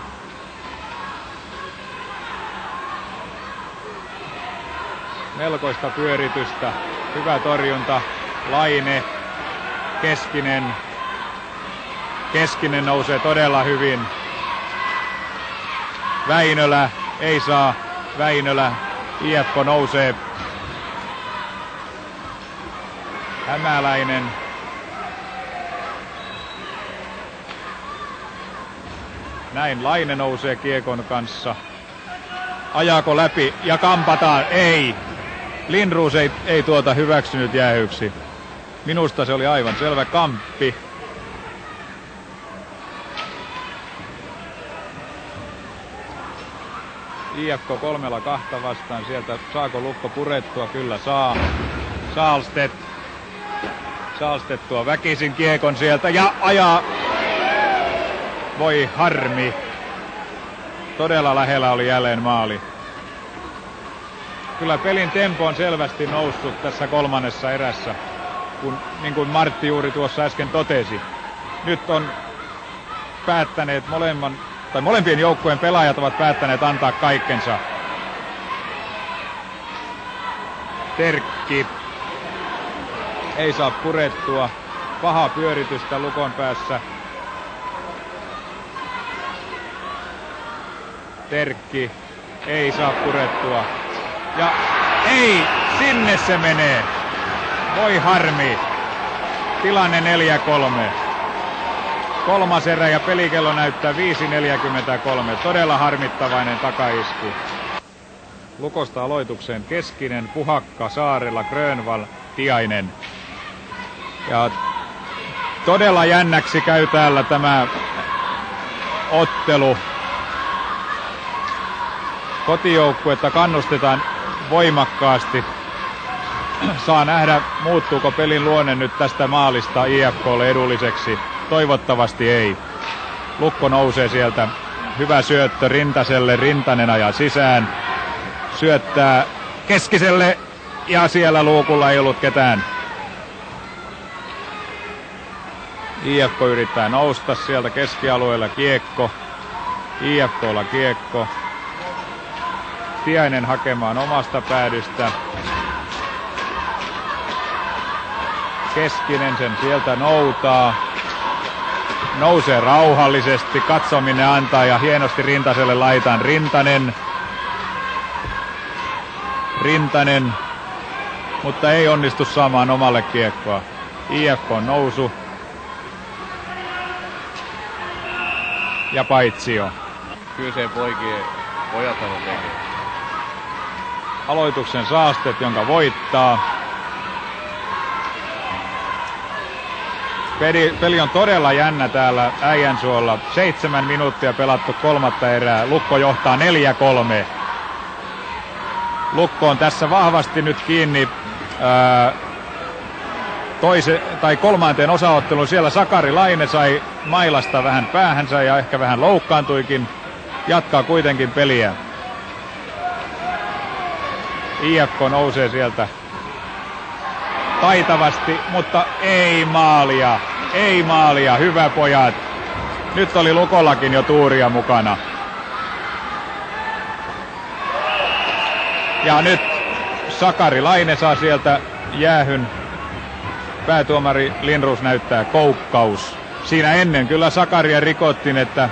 Melkoista pyöritystä. Hyvä torjunta. Laine. Keskinen nousee todella hyvin. Väinölä ei saa. Väinölä. IFK nousee. Hämäläinen. Näin Laine nousee kiekon kanssa. Ajaako läpi ja kampataan? Ei. Lindroos ei tuota hyväksynyt jäähyksi. Minusta se oli aivan selvä kamppi. IFK 3-2 vastaan. Sieltä saako Lukko purettua? Kyllä saa. Saalstedt tuo väkisin kiekon sieltä ja ajaa. Voi harmi. Todella lähellä oli jälleen maali. Kyllä pelin tempo on selvästi noussut tässä kolmannessa erässä, niin kuin Martti juuri tuossa äsken totesi. Nyt on molempien joukkueen pelaajat ovat päättäneet antaa kaikkensa. Terkki ei saa purettua. Paha pyöritystä Lukon päässä. Terkki ei saa purettua. Ja ei, sinne se menee. Voi harmi. Tilanne 4-3. Kolmas erä ja pelikello näyttää 5.43. Todella harmittavainen takaisku. Lukosta aloitukseen Keskinen, Puhakka, Saarela, Grönvall, Tiainen. Ja todella jännäksi käy täällä tämä ottelu. Kotijoukkuetta kannustetaan voimakkaasti. Saa nähdä, muuttuuko pelin luonne nyt tästä maalista IFK:lle edulliseksi. Toivottavasti ei. Lukko nousee sieltä. Hyvä syöttö Rintaselle. Rintanen ajaa sisään. Syöttää Keskiselle. Ja siellä luukulla ei ollut ketään. IFK yrittää nousta sieltä keskialueella. Kiekko. IFK:lla kiekko. Tiainen hakemaan omasta päädystä. Keskinen sen sieltä noutaa. Nousee rauhallisesti. Katsoo minne antaa ja hienosti Rintaselle laitaan. Rintanen. Mutta ei onnistu saamaan omalle kiekkoa. IFK on nousu. Ja paitsio. Kyllä se pojat on tekee. Aloituksen Saastet, jonka voittaa. Peli on todella jännä täällä Äijänsuolla. 7 minuuttia pelattu kolmatta erää. Lukko johtaa 4-3. Lukko on tässä vahvasti nyt kiinni kolmanteen osaotteluun. Siellä Sakari Laine sai mailasta vähän päähänsä ja ehkä vähän loukkaantuikin. Jatkaa kuitenkin peliä. IFK nousee sieltä taitavasti, mutta ei maalia. Ei maalia, hyvä pojat. Nyt oli Lukollakin jo tuuria mukana. Ja nyt Sakari Laine saa sieltä jäähyn. Päätuomari Lindroos näyttää koukkaus. Siinä ennen kyllä Sakaria rikottiin, että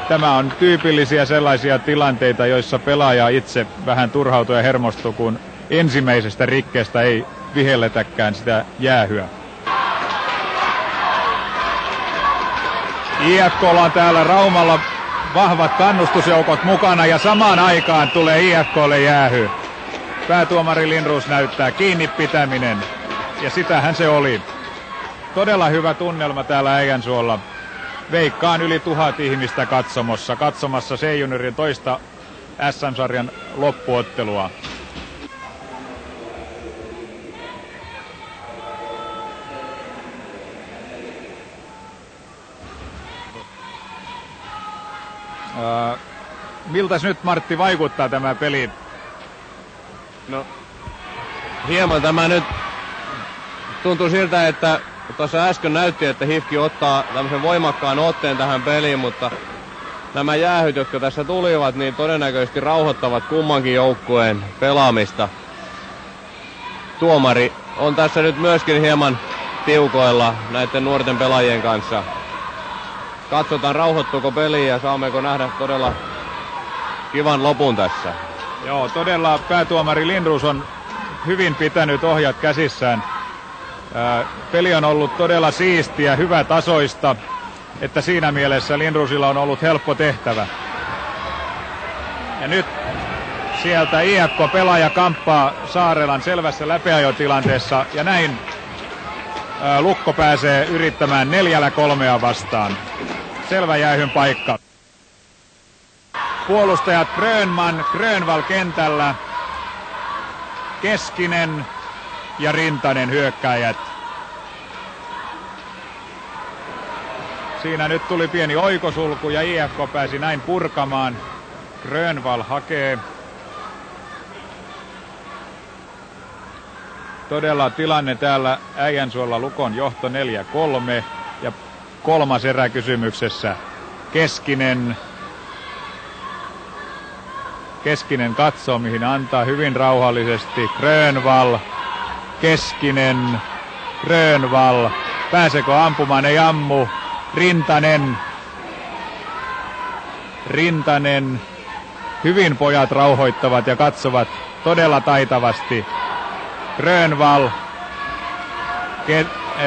tämä on tyypillisiä sellaisia tilanteita, joissa pelaaja itse vähän turhautuu ja hermostuu, kun ensimmäisestä rikkeestä ei vihelletäkään sitä jäähyä. IFK:lla on täällä Raumalla vahvat kannustusjoukot mukana ja samaan aikaan tulee IFK:lle jäähy. Päätuomari Lindroos näyttää kiinni pitäminen ja sitähän se oli. Todella hyvä tunnelma täällä Äijänsuolla. Veikkaan yli 1000 ihmistä katsomassa C-juniorin toista SM-sarjan loppuottelua. Miltäs nyt, Martti, vaikuttaa tämä peli? No, hieman tämä nyt tuntuu siltä, että tuossa äsken näytti, että HIFK ottaa tämmöisen voimakkaan otteen tähän peliin, mutta nämä jäähyt, jotka tässä tulivat, niin todennäköisesti rauhoittavat kummankin joukkueen pelaamista. Tuomari on tässä nyt myöskin hieman tiukoilla näiden nuorten pelaajien kanssa. Katsotaan, rauhoittuuko peli ja saammeko nähdä todella kivan lopun tässä. Joo, todella päätuomari Lindroos on hyvin pitänyt ohjat käsissään. Peli on ollut todella siistiä, hyvä tasoista, että siinä mielessä Lindroosilla on ollut helppo tehtävä. Ja nyt sieltä IFK-pelaaja kamppaa Saarelan selvässä läpiajotilanteessa ja näin Lukko pääsee yrittämään 4-3 vastaan. Selvä jäähyn paikka. Puolustajat Grönvall kentällä, Keskinen ja Rintanen hyökkääjät. Siinä nyt tuli pieni oikosulku ja IFK pääsi näin purkamaan. Grönvall hakee. Todella tilanne täällä Äijänsuolla, Lukon johto 4-3 ja kolmas erä kysymyksessä. Keskinen katsoo mihin antaa hyvin rauhallisesti. Grönvall, Keskinen, Grönvall. Pääsekö ampumaan? Ei ammu. Rintanen. Hyvin pojat rauhoittavat ja katsovat todella taitavasti. Grönvall,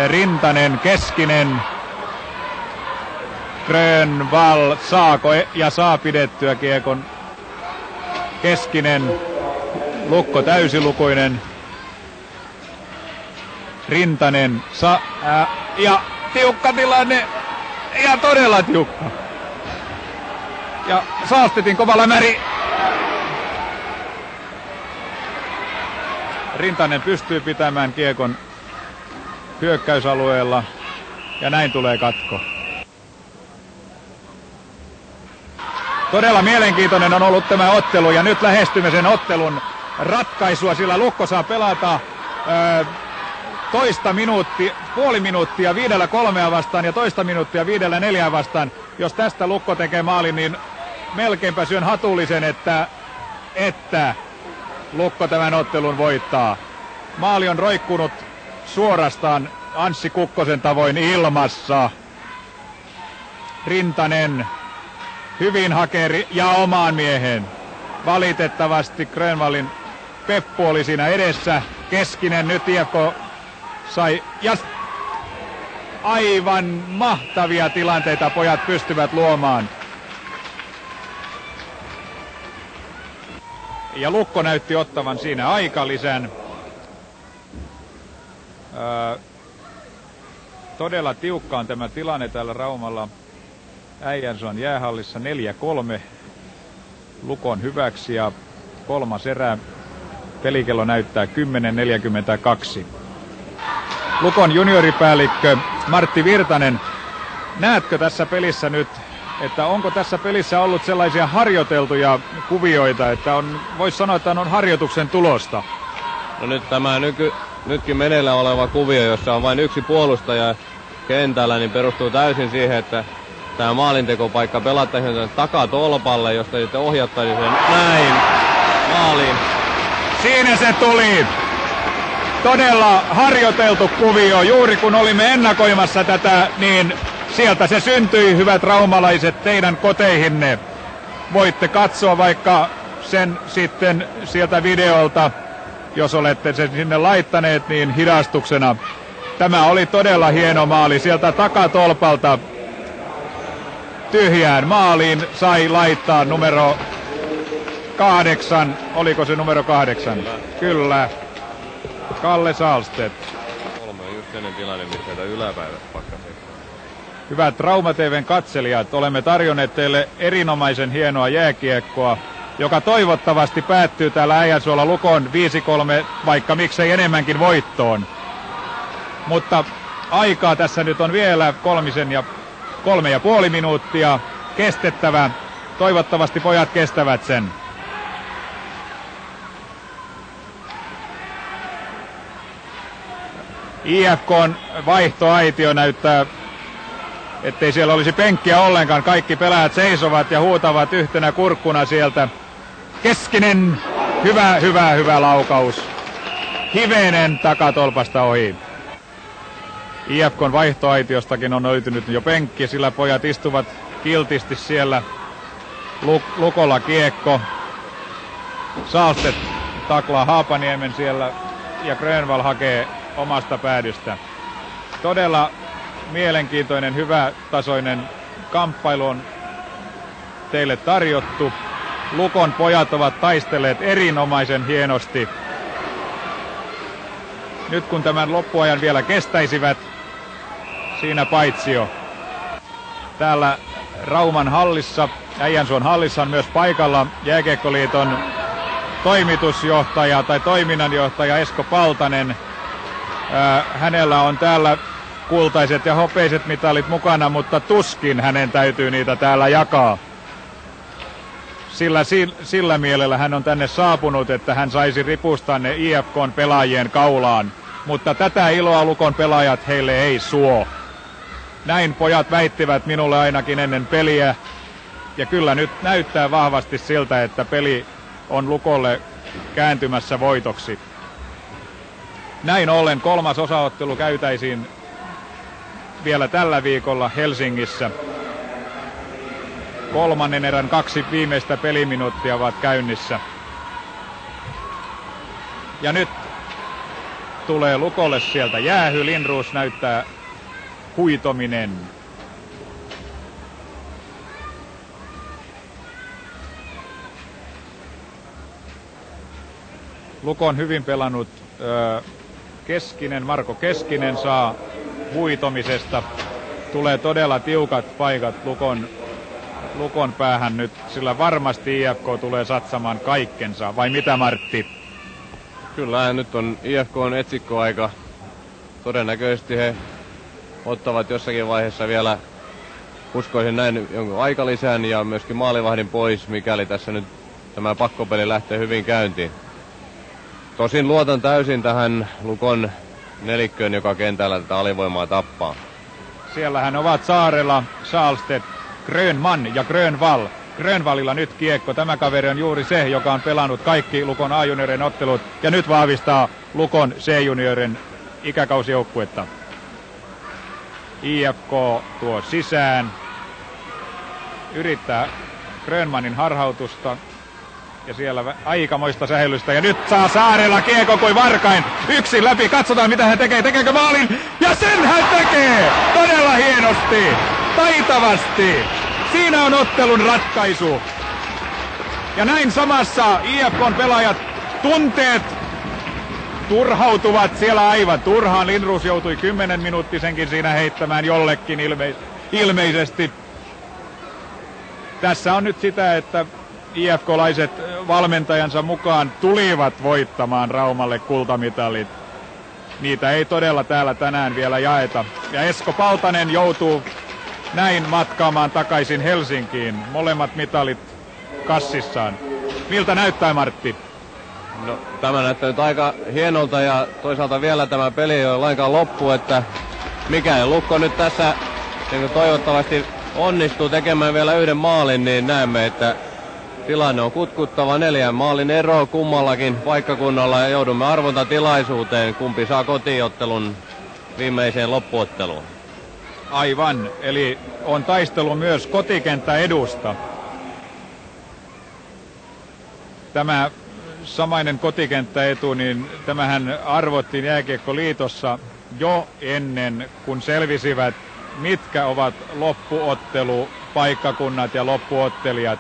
Rintanen, Keskinen. Grönvall saako ja saa pidettyä kiekon. Keskinen, Lukko täysilukuinen. Rintanen ja tiukka tilanne ja todella tiukka. Ja Saastetin kova lämäri. Rintanen pystyy pitämään kiekon hyökkäysalueella ja näin tulee katko. Todella mielenkiintoinen on ollut tämä ottelu ja nyt lähestymme sen ottelun ratkaisua, sillä Lukko saa pelata puoli minuuttia 5-3 vastaan ja toista minuuttia 5-4 vastaan. Jos tästä Lukko tekee maalin, niin melkeinpä syön hatullisen, että Lukko tämän ottelun voittaa. Maali on roikkunut suorastaan Anssi Kukkosen tavoin ilmassa. Rintanen hyvin hakee ja omaan miehen. Valitettavasti Grönvallin Peppu oli siinä edessä. Keskinen nyt IFK sai aivan mahtavia tilanteita pojat pystyvät luomaan. Ja Lukko näytti ottavan siinä aikalisän. Todella tiukka on tämä tilanne täällä Raumalla. Äijänsuon jäähallissa 4-3 Lukon hyväksi ja kolmas erä. Pelikello näyttää 10.42. Lukon junioripäällikkö Martti Virtanen, näetkö tässä pelissä nyt, että onko tässä pelissä ollut sellaisia harjoiteltuja kuvioita, että voisi sanoa, että on harjoituksen tulosta? No nyt tämä nytkin meneillä oleva kuvio, jossa on vain yksi puolustaja kentällä, niin perustuu täysin siihen, että tämä maalintekopaikka pelattaisiin takatolpalle, josta sitten ohjattaisiin sen näin maaliin. Siinä se tuli. Todella harjoiteltu kuvio. Juuri kun olimme ennakoimassa tätä, niin sieltä se syntyi, hyvät raumalaiset, teidän koteihinne. Voitte katsoa vaikka sen sitten sieltä videolta, jos olette sen sinne laittaneet, niin hidastuksena. Tämä oli todella hieno maali. Sieltä takatolpalta tyhjään maaliin sai laittaa numero 8. Oliko se numero 8? Kyllä. Kalle Sahlstedt. Kolme on just sellainen tilanne, missä yläpäivä pakkasee. Hyvät Rauma TV:n katselijat, olemme tarjonneet teille erinomaisen hienoa jääkiekkoa, joka toivottavasti päättyy täällä Äijänsuolla Lukon 5-3, vaikka miksei enemmänkin voittoon. Mutta aikaa tässä nyt on vielä 3,5 minuuttia kestettävä. Toivottavasti pojat kestävät sen. IFK:n vaihtoaitio näyttää, ettei siellä olisi penkkiä ollenkaan. Kaikki pelaajat seisovat ja huutavat yhtenä kurkkuna sieltä. Keskinen, hyvä laukaus. Hivenen takatolpasta ohi. IFK:n vaihtoaitiostakin on löytynyt jo penkki, sillä pojat istuvat kiltisti siellä. Lukolla kiekko. Sahlstedt taklaa Haapaniemen siellä ja Grönvall hakee omasta päädystä. Todella mielenkiintoinen, hyvä tasoinen kamppailu on teille tarjottu. Lukon pojat ovat taistelleet erinomaisen hienosti. Nyt kun tämän loppuajan vielä kestäisivät, siinä paitsio. Täällä Rauman hallissa, Äijänsuon hallissa on myös paikalla Jääkiekkoliiton toimitusjohtaja tai toiminnanjohtaja Esko Paltanen. Hänellä on täällä kultaiset ja hopeiset mitalit mukana, mutta tuskin hänen täytyy niitä täällä jakaa. Sillä mielellä hän on tänne saapunut, että hän saisi ripustaa ne IFK:n pelaajien kaulaan. Mutta tätä iloa Lukon pelaajat heille ei suo. Näin pojat väittivät minulle ainakin ennen peliä. Ja kyllä nyt näyttää vahvasti siltä, että peli on Lukolle kääntymässä voitoksi. Näin ollen kolmas osaottelu käytäisiin vielä tällä viikolla Helsingissä. Kolmannen erän 2 viimeistä peliminuuttia ovat käynnissä. Ja nyt tulee Lukolle sieltä jäähy. Lindroos näyttää huitominen. Lukon hyvin pelannut Marko Keskinen saa huitomisesta. Tulee todella tiukat paikat Lukon päähän nyt, sillä varmasti IFK tulee satsamaan kaikkensa. Vai mitä, Martti? Kyllä, nyt on IFK:n etsikkoaika. Todennäköisesti he ottavat jossakin vaiheessa vielä uskoisin näin jonkun aikalisän ja myöskin maalivahdin pois, mikäli tässä nyt tämä pakkopeli lähtee hyvin käyntiin. Tosin luotan täysin tähän Lukon nelikköön, joka kentällä tätä alivoimaa tappaa. Siellähän ovat Saarela, Sahlstedt, Grönman ja Grönvall. Grönvallilla nyt kiekko. Tämä kaveri on juuri se, joka on pelannut kaikki Lukon A-juniorin ottelut ja nyt vahvistaa Lukon C-juniorin ikäkausjoukkuetta. IFK tuo sisään. Yrittää Grönmanin harhautusta. Ja siellä aikamoista sähellystä. Ja nyt saa Saarella kiekko kuin varkain. Yksin läpi. Katsotaan mitä hän tekee. Tekeekö maalin? Ja sen hän tekee! Todella hienosti. Taitavasti. Siinä on ottelun ratkaisu. Ja näin samassa IFK:n pelaajat tunteet turhautuvat siellä aivan turhaan. Lindroos joutui 10-minuuttisenkin siinä heittämään jollekin ilmeisesti. Tässä on nyt sitä, että IFK-laiset valmentajansa mukaan tulivat voittamaan Raumalle kultamitalit. Niitä ei todella täällä tänään vielä jaeta. Ja Esko Paltanen joutuu näin matkaamaan takaisin Helsinkiin. Molemmat mitalit kassissaan. Miltä näyttää, Martti? No, tämä näyttää nyt aika hienolta ja toisaalta vielä tämä peli ei ole lainkaan loppu, että mikäli Lukko nyt tässä niin toivottavasti onnistuu tekemään vielä yhden maalin, niin näemme, että tilanne on kutkuttava. 4 maalin ero kummallakin paikkakunnalla ja joudumme arvontatilaisuuteen, kumpi saa kotiottelun viimeiseen loppuotteluun. Aivan, eli on taistelu myös kotikenttä edusta. Tämä samainen kotikenttäetu, niin tämähän arvottiin Jääkiekkoliitossa jo ennen, kun selvisivät, mitkä ovat loppuottelupaikkakunnat ja loppuottelijat.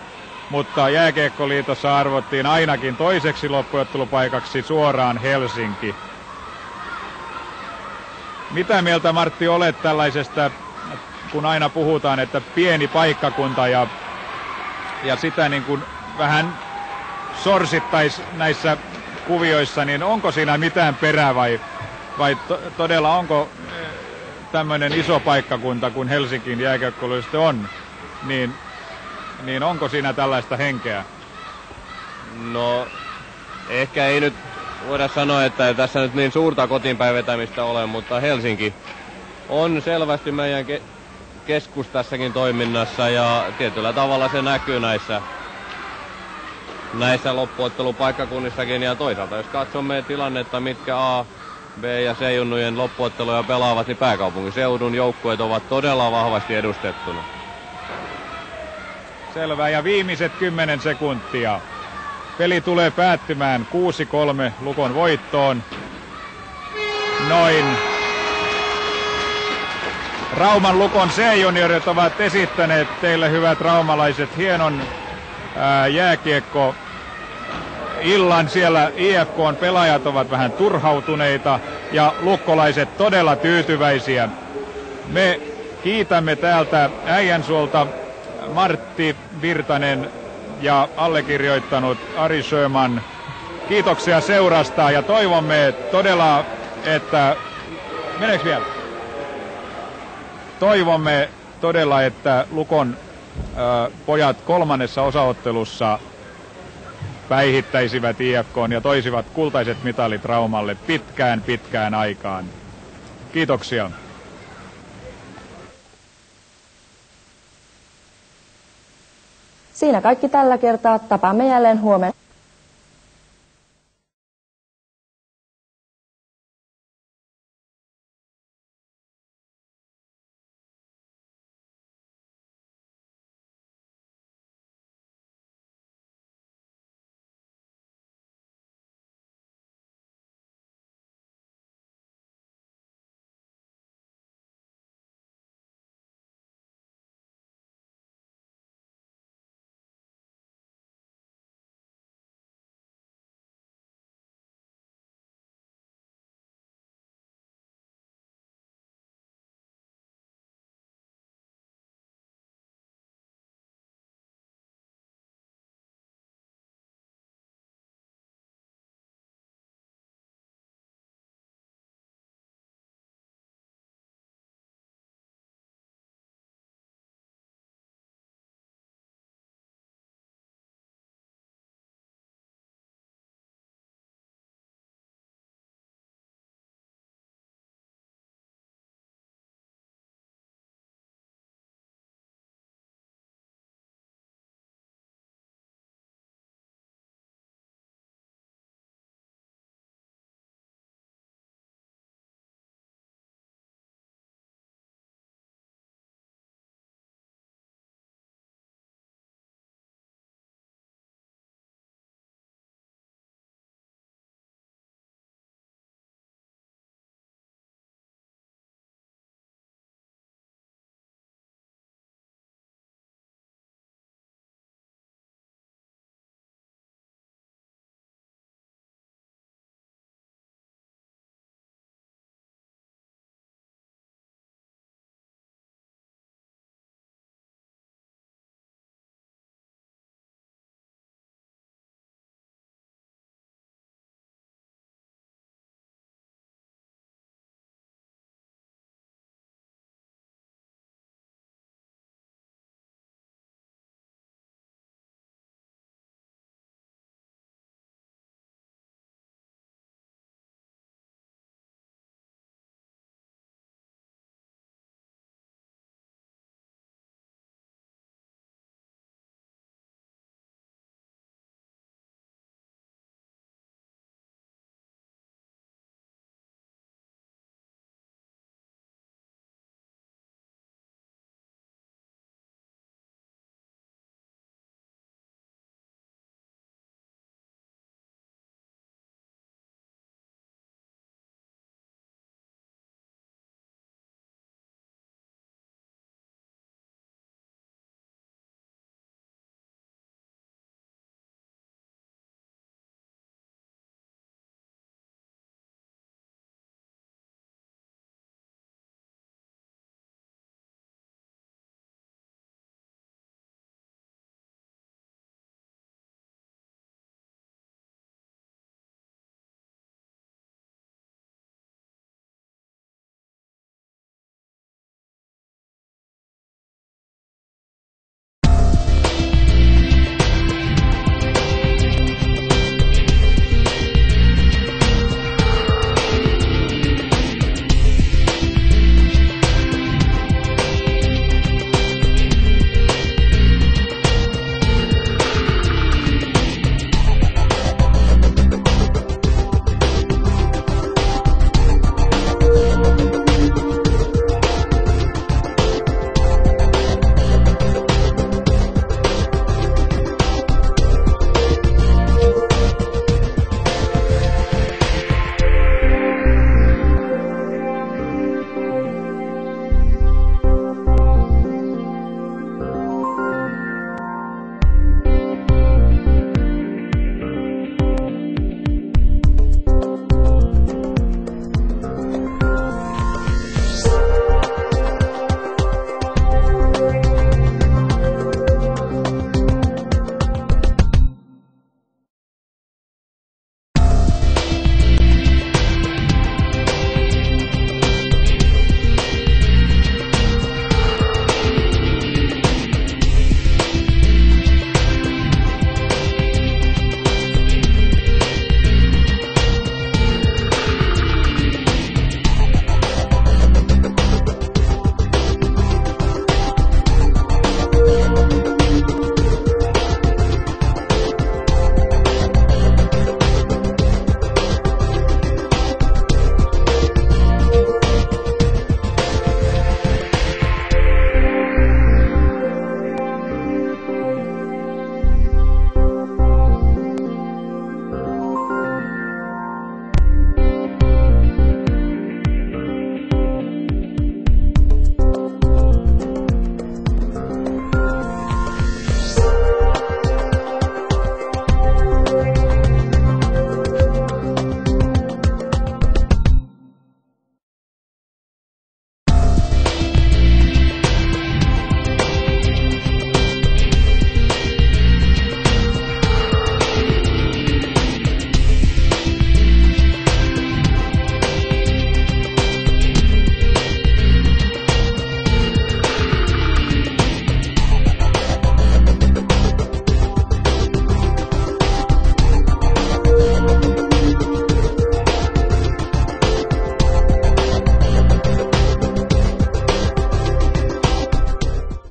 Mutta Jääkiekkoliitossa arvottiin ainakin toiseksi loppuottelupaikaksi suoraan Helsinki. Mitä mieltä, Martti, olet tällaisesta, kun aina puhutaan, että pieni paikkakunta ja sitä niin kuin vähän sorsittaisi näissä kuvioissa, niin onko siinä mitään perää vai todella onko tämmöinen iso paikkakunta kuin Helsingin jääkiekkoiluista on, niin onko siinä tällaista henkeä? No, ehkä ei nyt voida sanoa, että tässä nyt niin suurta kotiinpäin vetämistä ole, mutta Helsinki on selvästi meidän keskustassakin toiminnassa ja tietyllä tavalla se näkyy näissä loppuottelupaikkakunnissakin ja toisaalta jos katsomme tilannetta, mitkä A, B ja C-junnujen loppuotteluja pelaavat, niin pääkaupunkiseudun joukkueet ovat todella vahvasti edustettuna. Selvä, ja viimeiset 10 sekuntia. Peli tulee päättymään 6-3 Lukon voittoon. Noin. Rauman Lukon C-juniorit ovat esittäneet teille, hyvät raumalaiset, hienon jääkiekko illan. Siellä IFK:n pelaajat ovat vähän turhautuneita ja lukkolaiset todella tyytyväisiä. Me kiitämme täältä Äijänsuolta Martti Virtanen ja allekirjoittanut Ari Sjöman. Kiitoksia seurasta ja toivomme todella, että... Meneekö vielä? Toivomme todella, että Lukon pojat kolmannessa osaottelussa päihittäisivät IFK:n ja toisivat kultaiset mitalit Raumalle pitkään aikaan. Kiitoksia. Siinä kaikki tällä kertaa. Tapaamme jälleen huomenna.